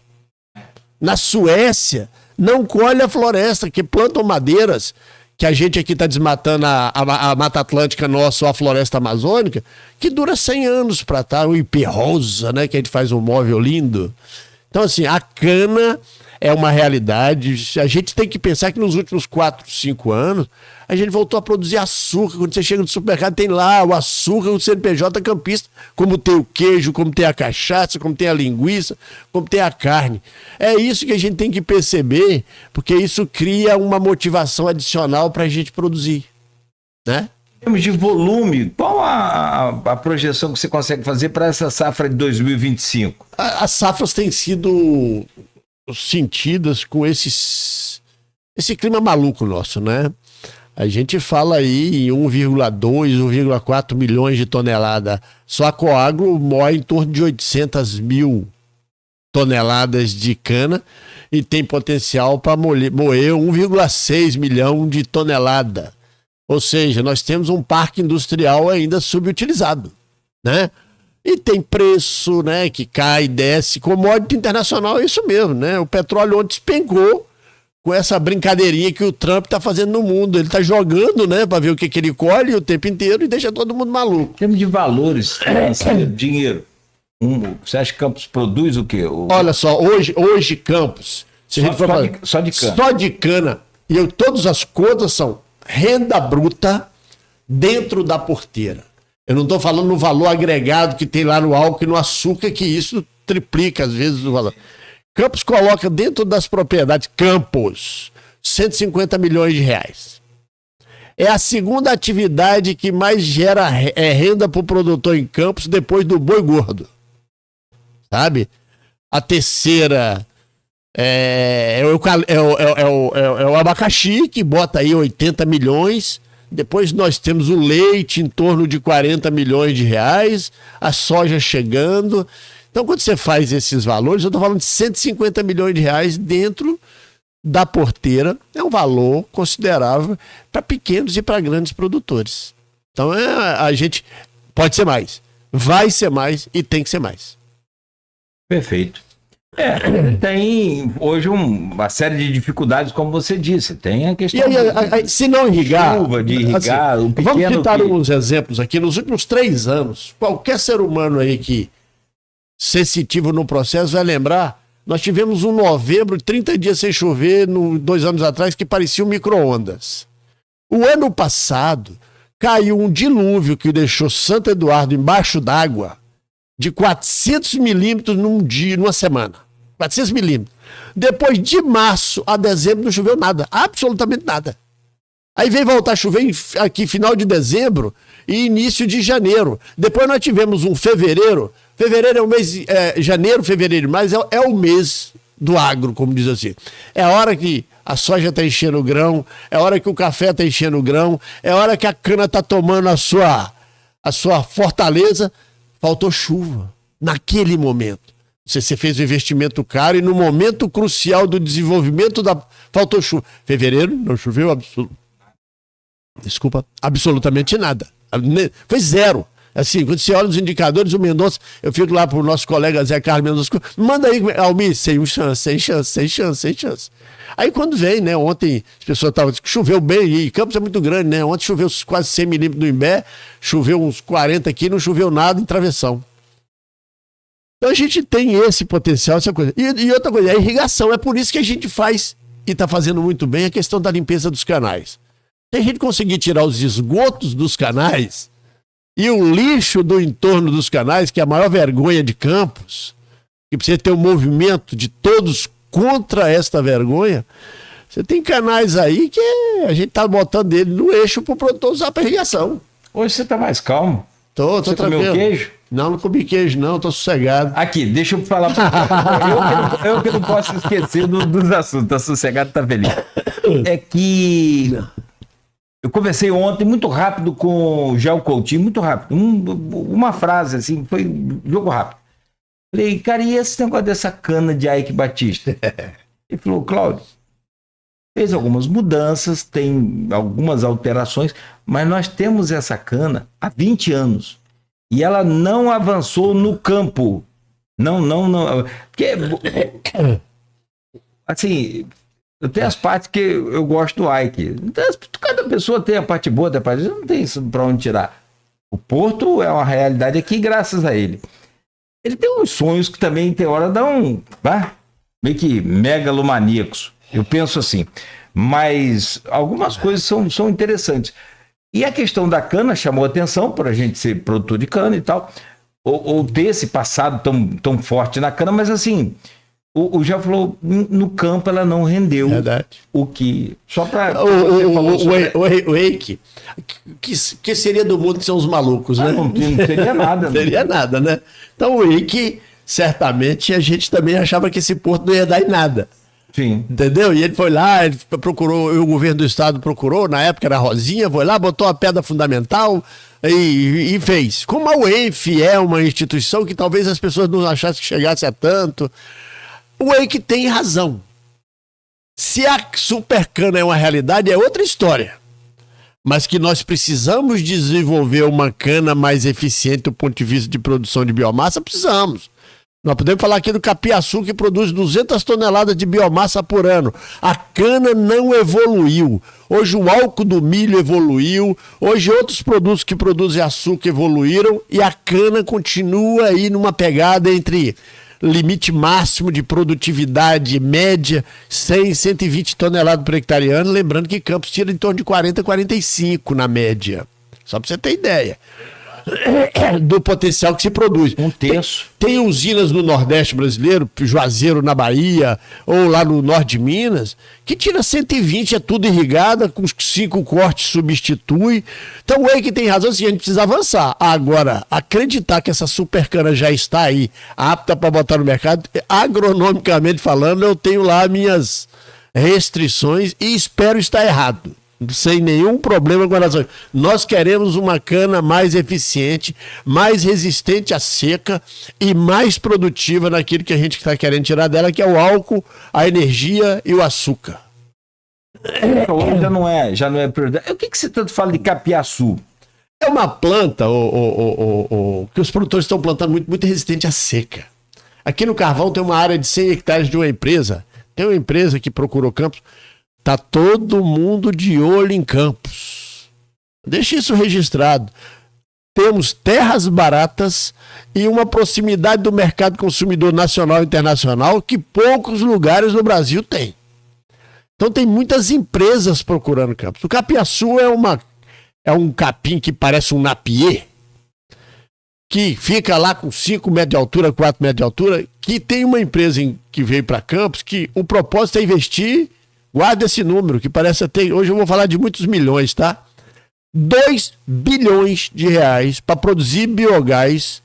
Na Suécia, não colhe a floresta, que plantam madeiras, que a gente aqui está desmatando a Mata Atlântica nossa, ou a floresta amazônica, que dura 100 anos para estar, o ipê rosa, né, que a gente faz um móvel lindo. Então, assim, a cana é uma realidade. A gente tem que pensar que nos últimos 4, 5 anos, a gente voltou a produzir açúcar. Quando você chega no supermercado, tem lá o açúcar, o CNPJ campista, como tem o queijo, como tem a cachaça, como tem a linguiça, como tem a carne. É isso que a gente tem que perceber, porque isso cria uma motivação adicional para a gente produzir, né? Em termos de volume, qual a projeção que você consegue fazer para essa safra de 2025? As safras têm sido sentidas com esse clima maluco nosso, né? A gente fala aí em 1,2, 1,4 milhões de toneladas. Só a Coagro moe em torno de 800 mil toneladas de cana e tem potencial para moer 1,6 milhão de tonelada. Ou seja, nós temos um parque industrial ainda subutilizado, né? E tem preço, né, que cai, desce, commodity internacional é isso mesmo, né? O petróleo ontem despencou com essa brincadeirinha que o Trump está fazendo no mundo. Ele está jogando, né, para ver o que ele colhe o tempo inteiro e deixa todo mundo maluco. Em termos de valores, dinheiro, você acha que Campos produz o quê? Olha só, hoje Campos, se a gente for falar, só de cana. Só de cana, e todas as contas são renda bruta dentro da porteira. Eu não estou falando no valor agregado que tem lá no álcool e no açúcar, que isso triplica às vezes o valor. Campos coloca dentro das propriedades, Campos, 150 milhões de reais. É a segunda atividade que mais gera renda para o produtor em Campos depois do boi gordo. Sabe? A terceira é o abacaxi, que bota aí 80 milhões. Depois nós temos o leite em torno de 40 milhões de reais, a soja chegando. Então, quando você faz esses valores, eu estou falando de 150 milhões de reais dentro da porteira. É um valor considerável para pequenos e para grandes produtores. Então, a gente pode ser mais, vai ser mais e tem que ser mais. Perfeito. Tem hoje uma série de dificuldades, como você disse. Tem a questão se não irrigar, chuva, de irrigar, assim, o pequeno. Vamos citar uns exemplos aqui. Nos últimos 3 anos, qualquer ser humano aí que sensitivo no processo vai lembrar, nós tivemos um novembro, 30 dias sem chover, 2 anos atrás, que parecia um micro-ondas. O ano passado, caiu um dilúvio que deixou Santo Eduardo embaixo d'água de 400 milímetros num dia, numa semana. 400 milímetros. Depois de março a dezembro não choveu nada, absolutamente nada. Aí veio voltar a chover aqui final de dezembro e início de janeiro. Depois nós tivemos um fevereiro. Fevereiro é o mês, janeiro, fevereiro, mas é o mês do agro, como diz assim. É a hora que a soja está enchendo o grão, é a hora que o café está enchendo o grão, é a hora que a cana está tomando a sua fortaleza. Faltou chuva naquele momento. Você fez um investimento caro e no momento crucial do desenvolvimento faltou chuva. Fevereiro não choveu absolutamente nada. Foi zero. Assim, quando você olha os indicadores, o Mendonça, eu fico lá pro nosso colega Zé Carlos Mendonça, manda aí, Almir, sem chance. Aí quando vem, né, ontem as pessoas estavam, choveu bem, e Campos é muito grande, né, ontem choveu quase 100 milímetros no Imbé, choveu uns 40 aqui, não choveu nada em Travessão. Então a gente tem esse potencial, essa coisa. E outra coisa, a irrigação, é por isso que a gente faz, e está fazendo muito bem, a questão da limpeza dos canais. Se a gente conseguir tirar os esgotos dos canais, e o lixo do entorno dos canais, que é a maior vergonha de Campos, que precisa ter um movimento de todos contra esta vergonha, você tem canais aí que a gente tá botando ele no eixo para o produtor usar para irrigação. Hoje você tá mais calmo. Tô você tranquilo. Comeu queijo? Não comi queijo não, tô sossegado. Aqui, deixa eu falar eu que não posso esquecer dos assuntos, tá sossegado, tá feliz. É que eu conversei ontem muito rápido com o Gel Coutinho, muito rápido. Uma frase assim, foi jogo rápido. Falei, cara, e esse negócio dessa cana de Ike Batista? Ele falou, Cláudio, fez algumas mudanças, tem algumas alterações, mas nós temos essa cana há 20 anos e ela não avançou no campo. Não. Porque, assim, eu tenho as partes que eu gosto do Ike. Então, cada pessoa tem a parte boa da parte, não tem isso para onde tirar. O Porto é uma realidade aqui graças a ele. Ele tem uns sonhos que também tem hora dão meio que megalomaníacos. Eu penso assim. Mas algumas coisas são interessantes. E a questão da cana chamou atenção para a gente ser produtor de cana e tal. Ou ter esse passado tão forte na cana, mas assim... O já falou, no campo ela não rendeu. Verdade. O que... Só para... O Eike, que seria do mundo sem os malucos, né? Não seria nada. Não seria nada, né? Então o Eike, certamente, a gente também achava que esse porto não ia dar em nada. Sim. Entendeu? E ele foi lá, ele procurou, o governo do estado procurou, na época era Rosinha, foi lá, botou a pedra fundamental, e fez. Como a UENF é uma instituição que talvez as pessoas não achassem que chegasse a tanto, o EIC tem razão. Se a supercana é uma realidade, é outra história. Mas que nós precisamos desenvolver uma cana mais eficiente do ponto de vista de produção de biomassa, precisamos. Nós podemos falar aqui do capiaçu, que produz 200 toneladas de biomassa por ano. A cana não evoluiu. Hoje o álcool do milho evoluiu. Hoje outros produtos que produzem açúcar evoluíram. E a cana continua aí numa pegada entre limite máximo de produtividade média, 100, 120 toneladas por hectare ano. Lembrando que Campos tira em torno de 40, 45 na média. Só para você ter ideia do potencial que se produz. Um terço. Tem usinas no Nordeste brasileiro, Juazeiro na Bahia, ou lá no Norte de Minas, que tira 120, é tudo irrigada, com 5 cortes substitui. Então o EIC tem razão, assim, a gente precisa avançar. Agora, acreditar que essa supercana já está aí, apta para botar no mercado, agronomicamente falando, eu tenho lá minhas restrições e espero estar errado. Sem nenhum problema com relação. Nós queremos uma cana mais eficiente, mais resistente à seca e mais produtiva naquilo que a gente está querendo tirar dela, que é o álcool, a energia e o açúcar. Hoje já não é prioridade. O que você tanto fala de capiaçu? É uma planta que os produtores estão plantando muito resistente à seca. Aqui no Carvão tem uma área de 100 hectares de uma empresa. Tem uma empresa que procurou Campos. Tá todo mundo de olho em Campos. Deixa isso registrado. Temos terras baratas e uma proximidade do mercado consumidor nacional e internacional que poucos lugares no Brasil têm. Então tem muitas empresas procurando Campos. O capiaçu é um capim que parece um napier, que fica lá com 5 metros de altura, 4 metros de altura, que tem uma empresa que veio para Campos que o propósito é investir. Guarda esse número, que parece até... Hoje eu vou falar de muitos milhões, tá? 2 bilhões de reais para produzir biogás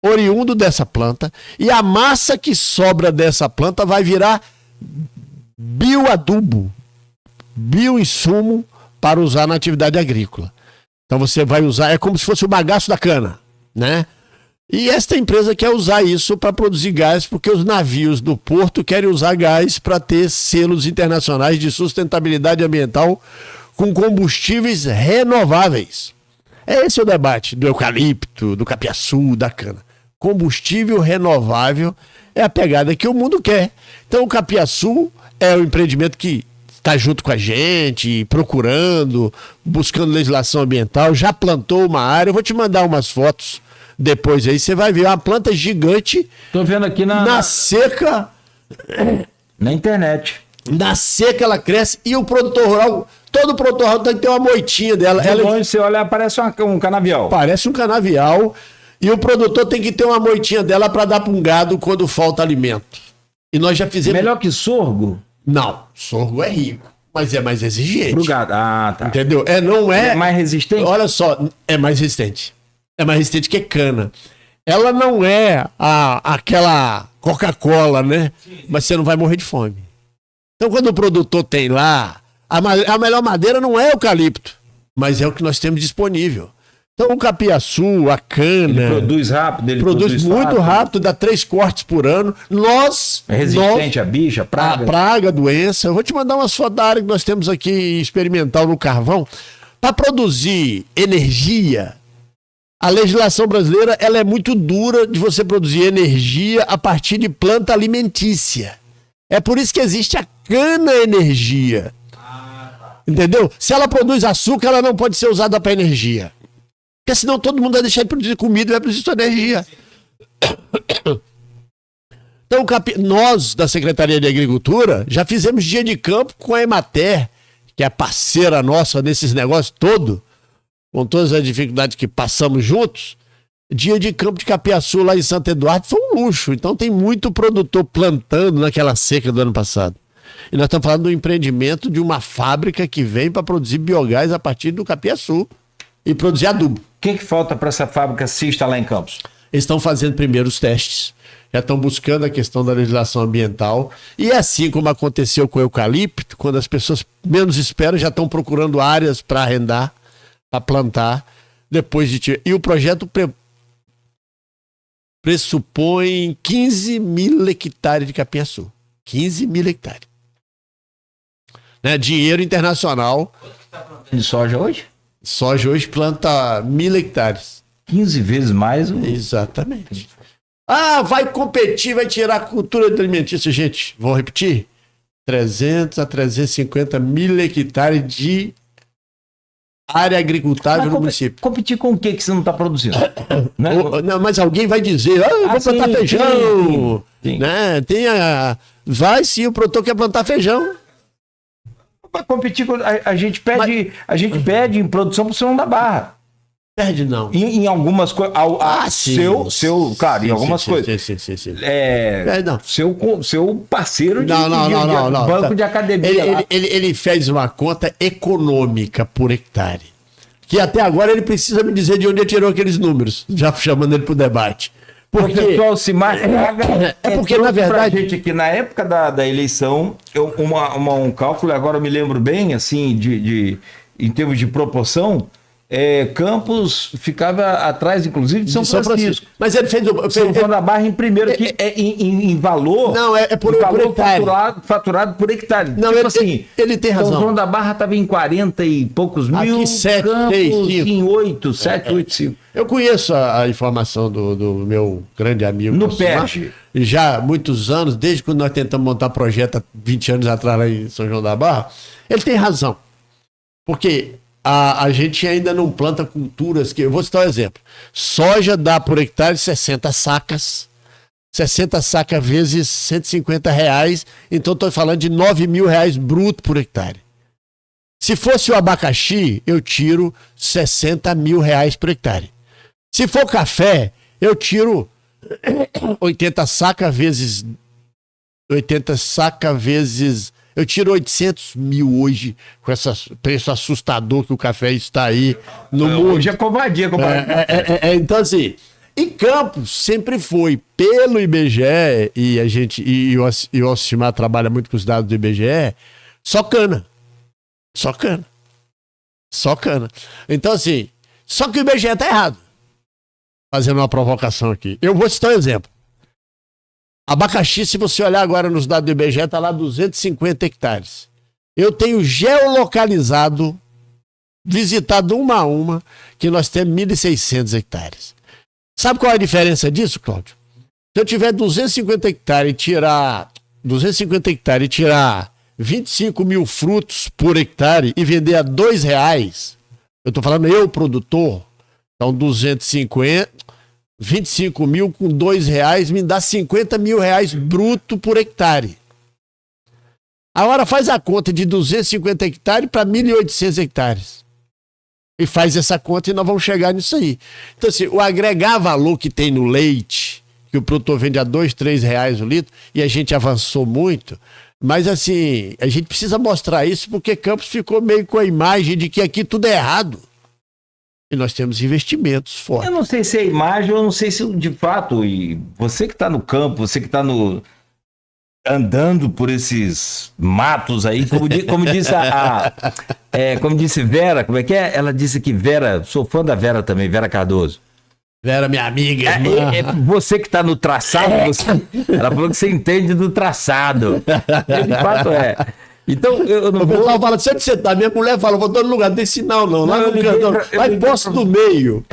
oriundo dessa planta. E a massa que sobra dessa planta vai virar bioadubo, bioinsumo para usar na atividade agrícola. Então você vai usar... É como se fosse o bagaço da cana, né? E esta empresa quer usar isso para produzir gás, porque os navios do porto querem usar gás para ter selos internacionais de sustentabilidade ambiental com combustíveis renováveis. Esse é o debate do eucalipto, do capiaçu, da cana. Combustível renovável é a pegada que o mundo quer. Então o capiaçu é o empreendimento que está junto com a gente, procurando, buscando legislação ambiental, já plantou uma área. Eu vou te mandar umas fotos. Depois aí você vai ver uma planta gigante. Tô vendo aqui na seca. Na internet. Na seca ela cresce e o produtor rural, todo produtor rural tem que ter uma moitinha dela. De longe você olha, parece um canavial. Parece um canavial. E o produtor tem que ter uma moitinha dela para dar para um gado quando falta alimento. E nós já fizemos. Melhor que sorgo? Não, sorgo é rico, mas é mais exigente. Pro gado. Ah, tá. Entendeu? Não é. É mais resistente? Olha só, é mais resistente. É mais resistente que cana. Ela não é aquela Coca-Cola, né? Sim. Mas você não vai morrer de fome. Então, quando o produtor tem lá, a melhor madeira não é eucalipto, mas é o que nós temos disponível. Então, o capiaçu, a cana... Ele produz rápido, ele produz muito rápido, dá 3 cortes por ano. É resistente à bicha, à praga? A praga, a doença. Eu vou te mandar umas fotos da área que nós temos aqui experimental no Carvão. Para produzir energia... A legislação brasileira ela é muito dura de você produzir energia a partir de planta alimentícia. É por isso que existe a cana-energia. Entendeu? Se ela produz açúcar, ela não pode ser usada para energia. Porque senão todo mundo vai deixar de produzir comida e vai produzir sua energia. Então, nós, da Secretaria de Agricultura, já fizemos dia de campo com a Emater, que é parceira nossa nesses negócios todos, com todas as dificuldades que passamos juntos. Dia de campo de capiaçu lá em Santo Eduardo foi um luxo. Então tem muito produtor plantando naquela seca do ano passado. E nós estamos falando do empreendimento de uma fábrica que vem para produzir biogás a partir do capiaçu e produzir adubo. O que falta para essa fábrica se instalar em Campos? Eles estão fazendo primeiro os testes. Já estão buscando a questão da legislação ambiental. E assim como aconteceu com o eucalipto, quando as pessoas menos esperam, já estão procurando áreas para arrendar, para plantar. depois de... E o projeto pressupõe 15 mil hectares de capim-açúcar. 15 mil hectares. Né? Dinheiro internacional. De soja hoje? Soja hoje planta 1.000 hectares. 15 vezes mais. Exatamente. Ah, vai competir, vai tirar a cultura alimentícia. Gente, vou repetir. 300 a 350 mil hectares de área agricultável no município. Competir com o que você não está produzindo? Né? Não, mas alguém vai dizer, vou plantar feijão. Sim. Né? Vai sim, o produtor quer plantar feijão. Para competir com. A gente pede em produção para o São da Barra. Perde não. Em algumas coisas. Claro, em algumas coisas. Sim. Não. Seu parceiro de não. banco de academia. Ele fez uma conta econômica por hectare. Que até agora ele precisa me dizer de onde ele tirou aqueles números, já chamando ele para o debate. Porque o pessoal se marca. Porque, na verdade. A gente aqui, na época da eleição, um cálculo, agora eu me lembro bem, assim, em termos de proporção. Campos ficava atrás, inclusive, de São Francisco. Mas ele fez São João da Barra em primeiro, em valor. Não, é por hectare. Faturado por hectare. Não, ele tem razão. São João da Barra estava em 40 e poucos mil. Aqui 7, Campos 6, 5. Em 8, 7, 8, 5. Eu conheço a informação do meu grande amigo. No PERJ. Já há muitos anos, desde quando nós tentamos montar projeto há 20 anos atrás lá em São João da Barra. Ele tem razão. Porque a gente ainda não planta culturas que... Eu vou citar um exemplo. Soja dá por hectare 60 sacas. 60 sacas vezes R$150. Então estou falando de R$9.000 bruto por hectare. Se fosse o abacaxi, eu tiro R$60.000 por hectare. Se for café, eu tiro 80 sacas vezes... 80 sacas vezes... Eu tiro 800 mil hoje, com esse preço assustador que o café está aí no mundo. Hoje é covardia. Então, assim, e Campos sempre foi, pelo IBGE, e o Alcimar trabalha muito com os dados do IBGE, só cana. Então, assim, só que o IBGE está errado. Fazendo uma provocação aqui. Eu vou citar um exemplo. Abacaxi, se você olhar agora nos dados do IBGE, está lá 250 hectares. Eu tenho geolocalizado, visitado uma a uma, que nós temos 1.600 hectares. Sabe qual é a diferença disso, Cláudio? Se eu tiver 250 hectares e tirar 25 mil frutos por hectare e vender a R$2, eu estou falando eu, produtor, então 25 mil com R$2 me dá R$50.000 bruto por hectare. Agora faz a conta de 250 hectares para 1.800 hectares. E faz essa conta e nós vamos chegar nisso aí. Então, assim, o agregar valor que tem no leite, que o produtor vende a R$2, R$3 o litro, e a gente avançou muito, mas assim, a gente precisa mostrar isso porque Campos ficou meio com a imagem de que aqui tudo é errado. E nós temos investimentos fortes. Eu não sei se é imagem, eu não sei se de fato, e você que está no campo, você que está andando por esses matos aí, como disse Vera, como é que é? Ela disse que Vera, sou fã da Vera também, Vera Cardoso. Vera, minha amiga, irmã. Você que está no traçado, ela falou que você entende do traçado. De fato é. Então, eu não vou... O pessoal fala, sempre você tá, minha mulher fala, vou dar no lugar, não tem sinal não. Lá no canto, lá em Poço do Meio,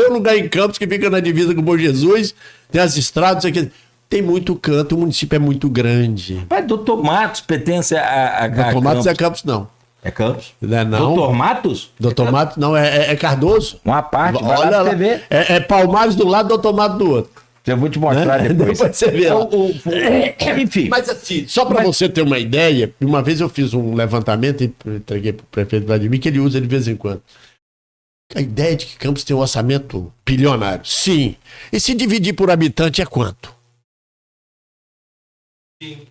lugar em Campos, que fica na divisa com o Bom Jesus, tem as estradas, aqui. Tem muito canto, o município é muito grande. Mas Doutor Matos pertence a Doutor Matos é Campos, não. É Campos? Não é não. Doutor Matos? Doutor Matos, não, é Cardoso. Uma parte, vai olha lá pra lá, você ver. É Palmares do lado, Doutor Matos do outro. Eu vou te mostrar depois. Depois você vê lá. Enfim. Mas assim, só para você ter uma ideia, uma vez eu fiz um levantamento e entreguei para o prefeito Vladimir, que ele usa de vez em quando. A ideia de que Campos tem um orçamento bilionário. Sim. E se dividir por habitante é quanto?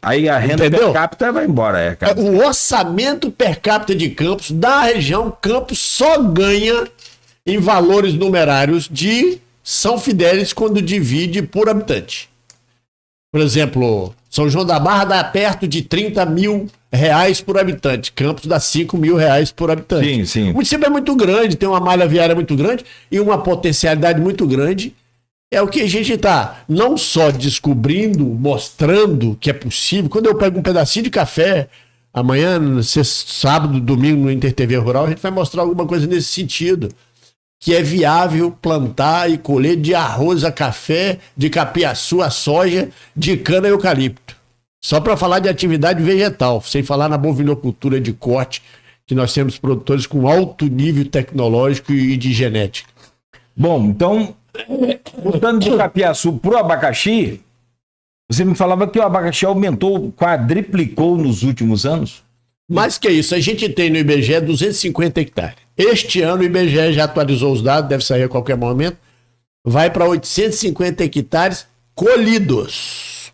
Aí a renda per capita vai embora. O orçamento per capita de Campos, da região, Campos só ganha em valores numerários de São Fidélis quando divide por habitante. Por exemplo, São João da Barra dá perto de 30 mil reais por habitante. Campos dá 5 mil reais por habitante. Sim, sim. O município é muito grande, tem uma malha viária muito grande e uma potencialidade muito grande. É o que a gente está não só descobrindo, mostrando que é possível. Quando eu pego um pedacinho de café, amanhã, sábado, domingo, no Inter TV Rural, a gente vai mostrar alguma coisa nesse sentido. Que é viável plantar e colher de arroz a café, de capiaçu a soja, de cana a eucalipto. Só para falar de atividade vegetal, sem falar na bovinocultura de corte, que nós temos produtores com alto nível tecnológico e de genética. Bom, então, mudando do capiaçu pro abacaxi, você me falava que o abacaxi aumentou, quadriplicou nos últimos anos? Mais que isso, a gente tem no IBGE 250 hectares. Este ano o IBGE já atualizou os dados, deve sair a qualquer momento, vai para 850 hectares colhidos.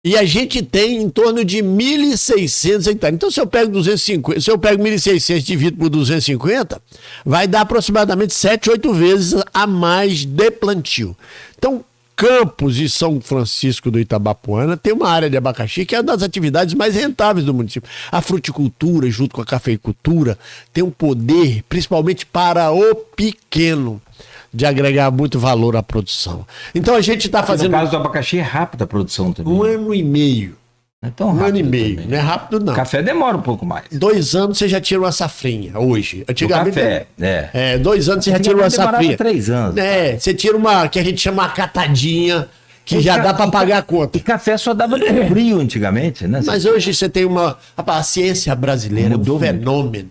E a gente tem em torno de 1.600 hectares. Então, se eu pego 250, se eu pego 1.600 e divido por 250, vai dar aproximadamente 7, 8 vezes a mais de plantio. Então, Campos e São Francisco do Itabapoana tem uma área de abacaxi que é uma das atividades mais rentáveis do município. A fruticultura, junto com a cafeicultura, tem um poder, principalmente para o pequeno, de agregar muito valor à produção. Então a gente está fazendo... No caso do abacaxi é rápida a produção também. 1 ano e meio. Não é tão rápido. 1 ano e meio. Também. Não é rápido, não. Café demora um pouco mais. 2 anos você já tira uma safrinha, hoje. Antigamente... Café, né? 2 anos você já tira uma safrinha. 3 anos. Você tira uma, que a gente chama uma catadinha, que já dá para pagar a conta. E café só dava de frio antigamente, né? Mas hoje você tem uma... A ciência brasileira Mudou é um fenômeno.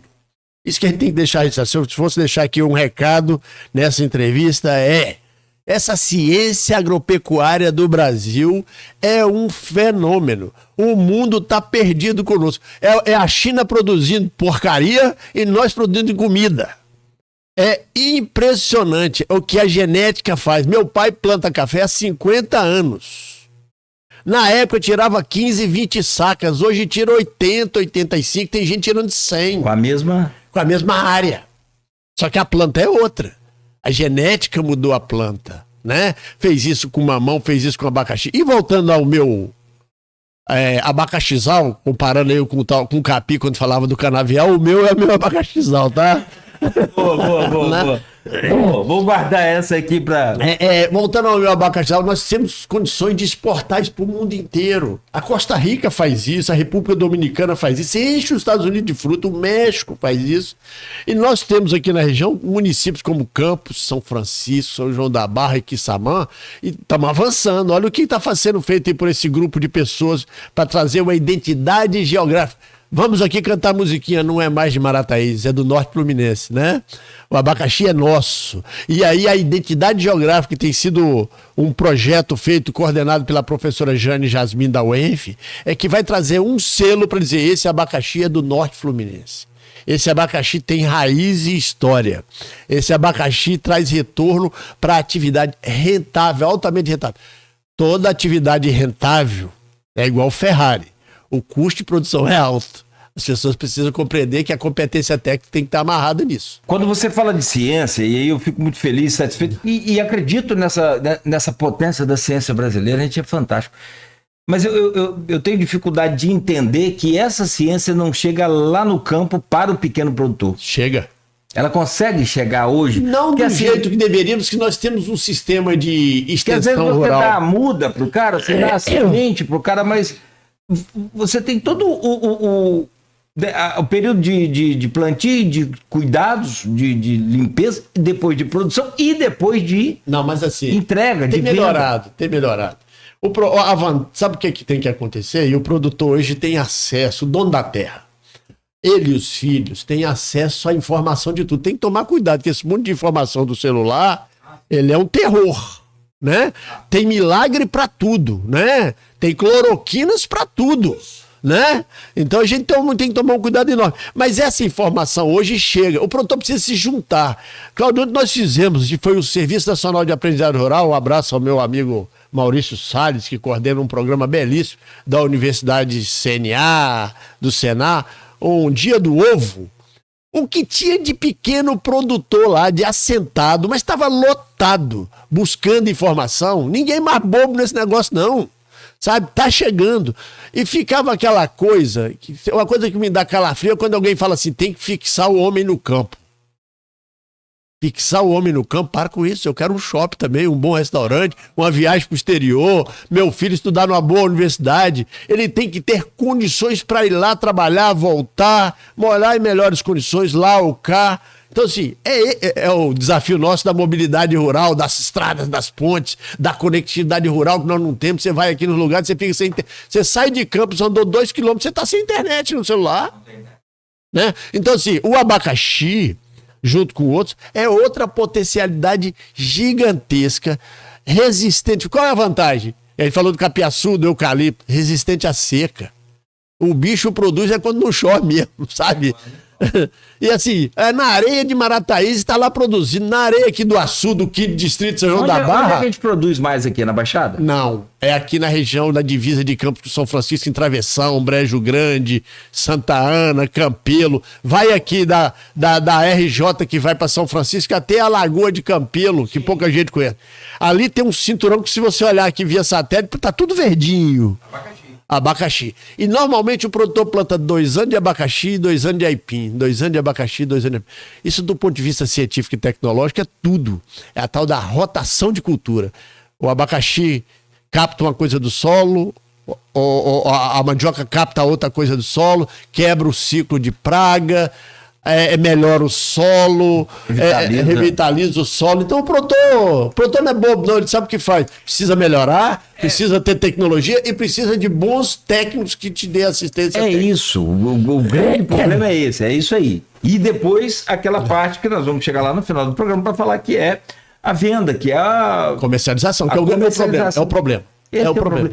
Isso que a gente tem que deixar isso. Se eu fosse deixar aqui um recado nessa entrevista essa ciência agropecuária do Brasil é um fenômeno. O mundo está perdido conosco. É a China produzindo porcaria e nós produzindo comida. É impressionante o que a genética faz. Meu pai planta café há 50 anos. Na época eu tirava 15, 20 sacas. Hoje tira 80, 85. Tem gente tirando 100. Com a mesma área. Só que a planta é outra. A genética mudou a planta, né? Fez isso com mamão, fez isso com abacaxi. E voltando ao meu abacaxizal, comparando eu com o capi quando falava do canavial, o meu é meu abacaxizal, tá? Boa. Vou guardar essa aqui para... Voltando ao meu abacaxizal, nós temos condições de exportar isso para o mundo inteiro. A Costa Rica faz isso, a República Dominicana faz isso, enche os Estados Unidos de fruta, o México faz isso. E nós temos aqui na região municípios como Campos, São Francisco, São João da Barra e Quissamã, e estamos avançando. Olha o que está sendo feito aí por esse grupo de pessoas para trazer uma identidade geográfica. Vamos aqui cantar musiquinha, não é mais de Marataízes, é do Norte Fluminense, né? O abacaxi é nosso. E aí a identidade geográfica tem sido um projeto feito, coordenado pela professora Jane Jasmin da UENF, é que vai trazer um selo para dizer, esse abacaxi é do Norte Fluminense. Esse abacaxi tem raiz e história. Esse abacaxi traz retorno para atividade rentável, altamente rentável. Toda atividade rentável é igual Ferrari. O custo de produção é alto. As pessoas precisam compreender que a competência técnica tem que estar amarrada nisso. Quando você fala de ciência, e aí eu fico muito feliz, satisfeito, e acredito nessa potência da ciência brasileira, a gente é fantástico. Mas eu tenho dificuldade de entender que essa ciência não chega lá no campo para o pequeno produtor. Chega. Ela consegue chegar hoje? Não do jeito que deveríamos, que nós temos um sistema de extensão rural. Às vezes você dá a muda para o cara, você dá a semente para o cara, mas... Você tem todo o período de plantio, de cuidados, de limpeza, depois de produção e depois de entrega. Tem melhorado. Sabe o que tem que acontecer? E o produtor hoje tem acesso, o dono da terra. Ele e os filhos têm acesso à informação de tudo. Tem que tomar cuidado, porque esse monte de informação do celular, ele é um terror. Né? Tem milagre para tudo, né? Tem cloroquinas para tudo, né? Então a gente tem que tomar um cuidado enorme. Mas essa informação hoje chega, o produtor precisa se juntar. Claudio, nós fizemos, que foi o Serviço Nacional de Aprendizado Rural, um abraço ao meu amigo Maurício Salles, que coordena um programa belíssimo da Universidade CNA, do Senar, um Dia do Ovo, O que tinha de pequeno produtor lá, de assentado, mas estava lotado, buscando informação. Ninguém mais bobo nesse negócio, não. Sabe? Tá chegando. E ficava aquela coisa, uma coisa que me dá calafrio é quando alguém fala assim, tem que fixar o homem no campo. Fixar o homem no campo, para com isso. Eu quero um shopping também, um bom restaurante, uma viagem para o exterior, meu filho estudar numa boa universidade. Ele tem que ter condições para ir lá trabalhar, voltar, morar em melhores condições, lá ou cá. Então, assim, é o desafio nosso da mobilidade rural, das estradas, das pontes, da conectividade rural que nós não temos. Você vai aqui nos lugares, você fica sem você sai de Campos, andou 2 quilômetros, você está sem internet no celular. Não tem internet. Né? Então, assim, o abacaxi, junto com outros, é outra potencialidade gigantesca, resistente. Qual é a vantagem? Ele falou do capiaçu, do eucalipto, resistente à seca. O bicho produz quando não chove mesmo, sabe? E assim, na areia de Marataízes está lá produzindo, na areia aqui do Açu, do Quinto Distrito São João da Barra. Onde a gente produz mais aqui, na Baixada? Não, é aqui na região da divisa de Campos com São Francisco, em Travessão, Brejo Grande, Santa Ana, Campelo. Vai aqui da RJ que vai para São Francisco até a Lagoa de Campelo, que pouca gente conhece. Ali tem um cinturão que, se você olhar aqui via satélite, tá tudo verdinho. Abacaxi. E normalmente o produtor planta 2 anos de abacaxi e 2 anos de aipim. 2 anos de abacaxi, 2 anos de aipim. Isso, do ponto de vista científico e tecnológico, é tudo. É a tal da rotação de cultura. O abacaxi capta uma coisa do solo, a mandioca capta outra coisa do solo, quebra o ciclo de praga, melhora o solo, revitaliza o solo. Então o produtor não é bobo, não, ele sabe o que faz. Precisa melhorar, precisa ter tecnologia e precisa de bons técnicos que te dê assistência técnica. Isso, o grande problema é esse, é isso aí. E depois aquela parte que nós vamos chegar lá no final do programa para falar que é a venda, que é a comercialização, que é o grande problema. É o problema. Esse é o problema.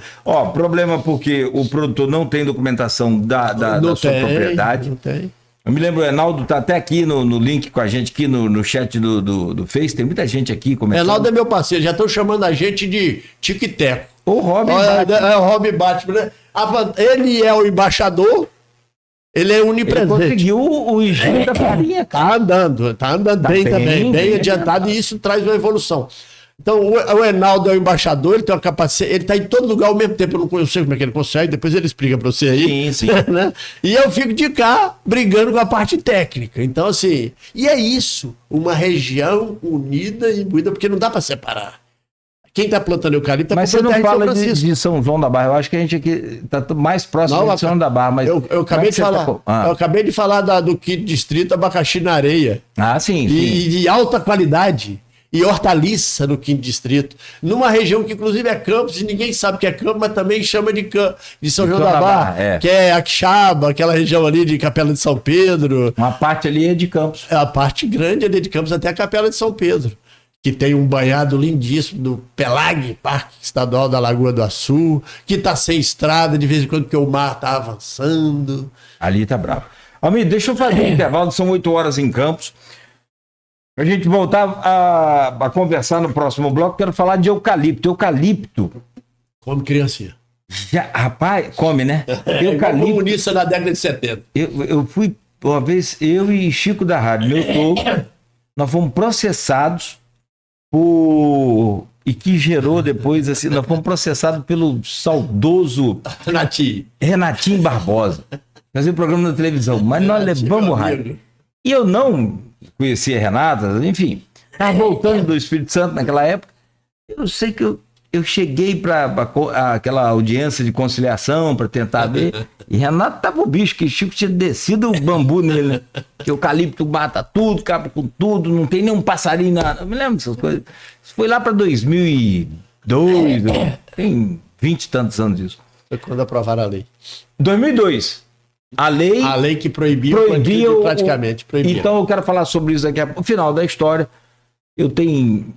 Problema porque o produtor não tem documentação da sua propriedade. Não tem. Eu me lembro, o Enaldo tá até aqui no link com a gente, aqui no chat do Face, tem muita gente aqui comentando. Enaldo é meu parceiro, já estão chamando a gente de Tic-Teco. O Robin Batman. O Robin Batman, né? Ele é o embaixador, ele é onipresente. Ele conseguiu o engenho da farinha. Tá andando bem também, bem adiantado, e isso traz uma evolução. Então, o Enaldo é o embaixador, ele tem uma capacidade, ele está em todo lugar ao mesmo tempo. Eu não sei como é que ele consegue, depois ele explica para você aí. Sim. Né? E eu fico de cá brigando com a parte técnica. Então, assim, e é isso, uma região unida e muita, porque não dá para separar. Quem está plantando eucalipto mas você não fala de São João da Barra. Eu acho que a gente aqui está mais próximo de São João da Barra. Mas eu acabei de falar. Eu acabei de falar do Quinto Distrito, abacaxi na areia. Sim. E de alta qualidade. E hortaliça no Quinto Distrito, numa região que inclusive é Campos, e ninguém sabe que é Campos, mas também chama de São João da Barra, que é Aquixaba, aquela região ali de Capela de São Pedro. Uma parte ali é de Campos. A parte grande ali de Campos até a Capela de São Pedro, que tem um banhado lindíssimo do Pelag, Parque Estadual da Lagoa do Açu, que está sem estrada de vez em quando, porque o mar está avançando. Ali tá bravo. Almir, deixa eu fazer um intervalo, são 8 horas em Campos. A gente voltar a conversar no próximo bloco, quero falar de eucalipto. Eucalipto. Come criancinha. Rapaz, come, né? Eucalipto. Comunista na década de 70. Eu fui, uma vez, eu e Chico da Rádio, meu sogro, nós fomos processados e que gerou depois, assim, nós fomos processados pelo saudoso Renatinho Barbosa. Fazia um programa na televisão, mas nós levamos raio. E eu não conhecia a Renata, enfim, estava voltando do Espírito Santo naquela época. Eu sei que eu cheguei para aquela audiência de conciliação para tentar ver, e Renato tava o bicho, que Chico tinha descido o bambu nele, né? Que o eucalipto mata tudo, acaba com tudo, não tem nenhum passarinho, nada. Eu me lembro dessas coisas. Isso foi lá para 2002, tem 20 e tantos anos isso. Foi quando aprovaram a lei. 2002. A lei que proibia praticamente. Proibia. Então eu quero falar sobre isso aqui. No final da história, eu tenho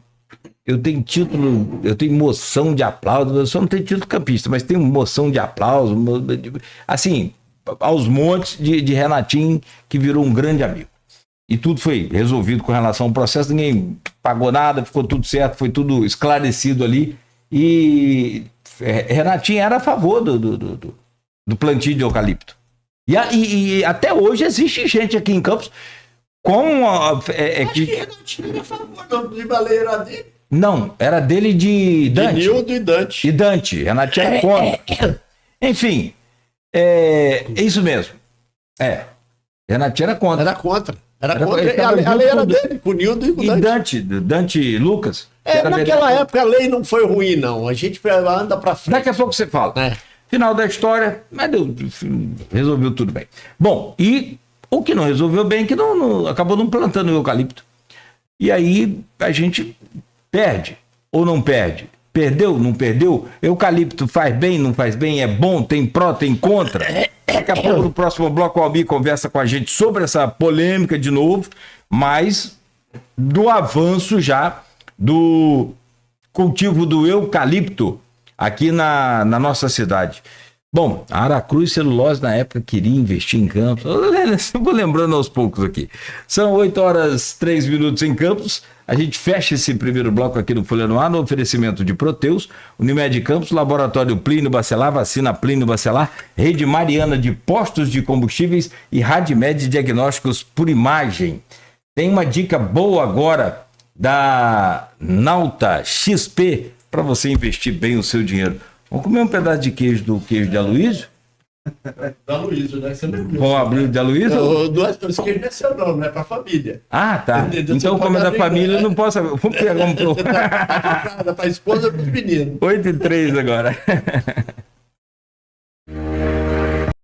título, eu tenho moção de aplauso. Eu só não tenho título campista, mas tenho moção de aplauso. Assim, aos montes de Renatinho, que virou um grande amigo. E tudo foi resolvido com relação ao processo. Ninguém pagou nada, ficou tudo certo, foi tudo esclarecido ali. E Renatinho era a favor do plantio de eucalipto. E até hoje existe gente aqui em Campos. Com a, Acho que Renatinho era a favor, não. De baleia era dele. Não, era dele de Dante. Nildo e Dante. E Dante. Renatinho era contra. Enfim, é isso mesmo. Renatinho era contra. Era contra. Era Era- contra. ele tava A junto lei era com o dele, com o Nildo e com o E Dante. Dante Lucas. que era Naquela vereador. época a lei não foi ruim, não. A gente anda pra frente. Daqui a pouco você fala. Final da história, mas resolveu tudo bem. Bom, e o que não resolveu bem é que acabou não plantando o eucalipto. E aí a gente perde ou não perde? Perdeu, não perdeu? Eucalipto faz bem, não faz bem? É bom, tem pró, tem contra? Daqui a pouco no próximo bloco o Almir conversa com a gente sobre essa polêmica de novo, mas do avanço já do cultivo do eucalipto aqui na nossa cidade. Bom, a Aracruz Celulose na época queria investir em Campos. Eu vou lembrando aos poucos aqui. São 8h03 em Campos. A gente fecha esse primeiro bloco aqui no Folha no Ar no oferecimento de Proteus, Unimed Campos, Laboratório Plínio Bacelar, Vacina Plínio Bacelar, Rede Mariana de Postos de Combustíveis e Radmed Diagnósticos por Imagem. Tem uma dica boa agora da Nauta XP para você investir bem o seu dinheiro. Vamos comer um pedaço de queijo do queijo de Aloysio? Da Luísa, né? Você não viu. Vamos abrir o de Aloysio? Os queijos não é seu nome, não é pra família. Ah, tá. Entendeu? Então, Você como é pode da abrir, família, né? não posso saber. Vamos pegar um pro... Pra esposa e pros meninos. 8h03 agora.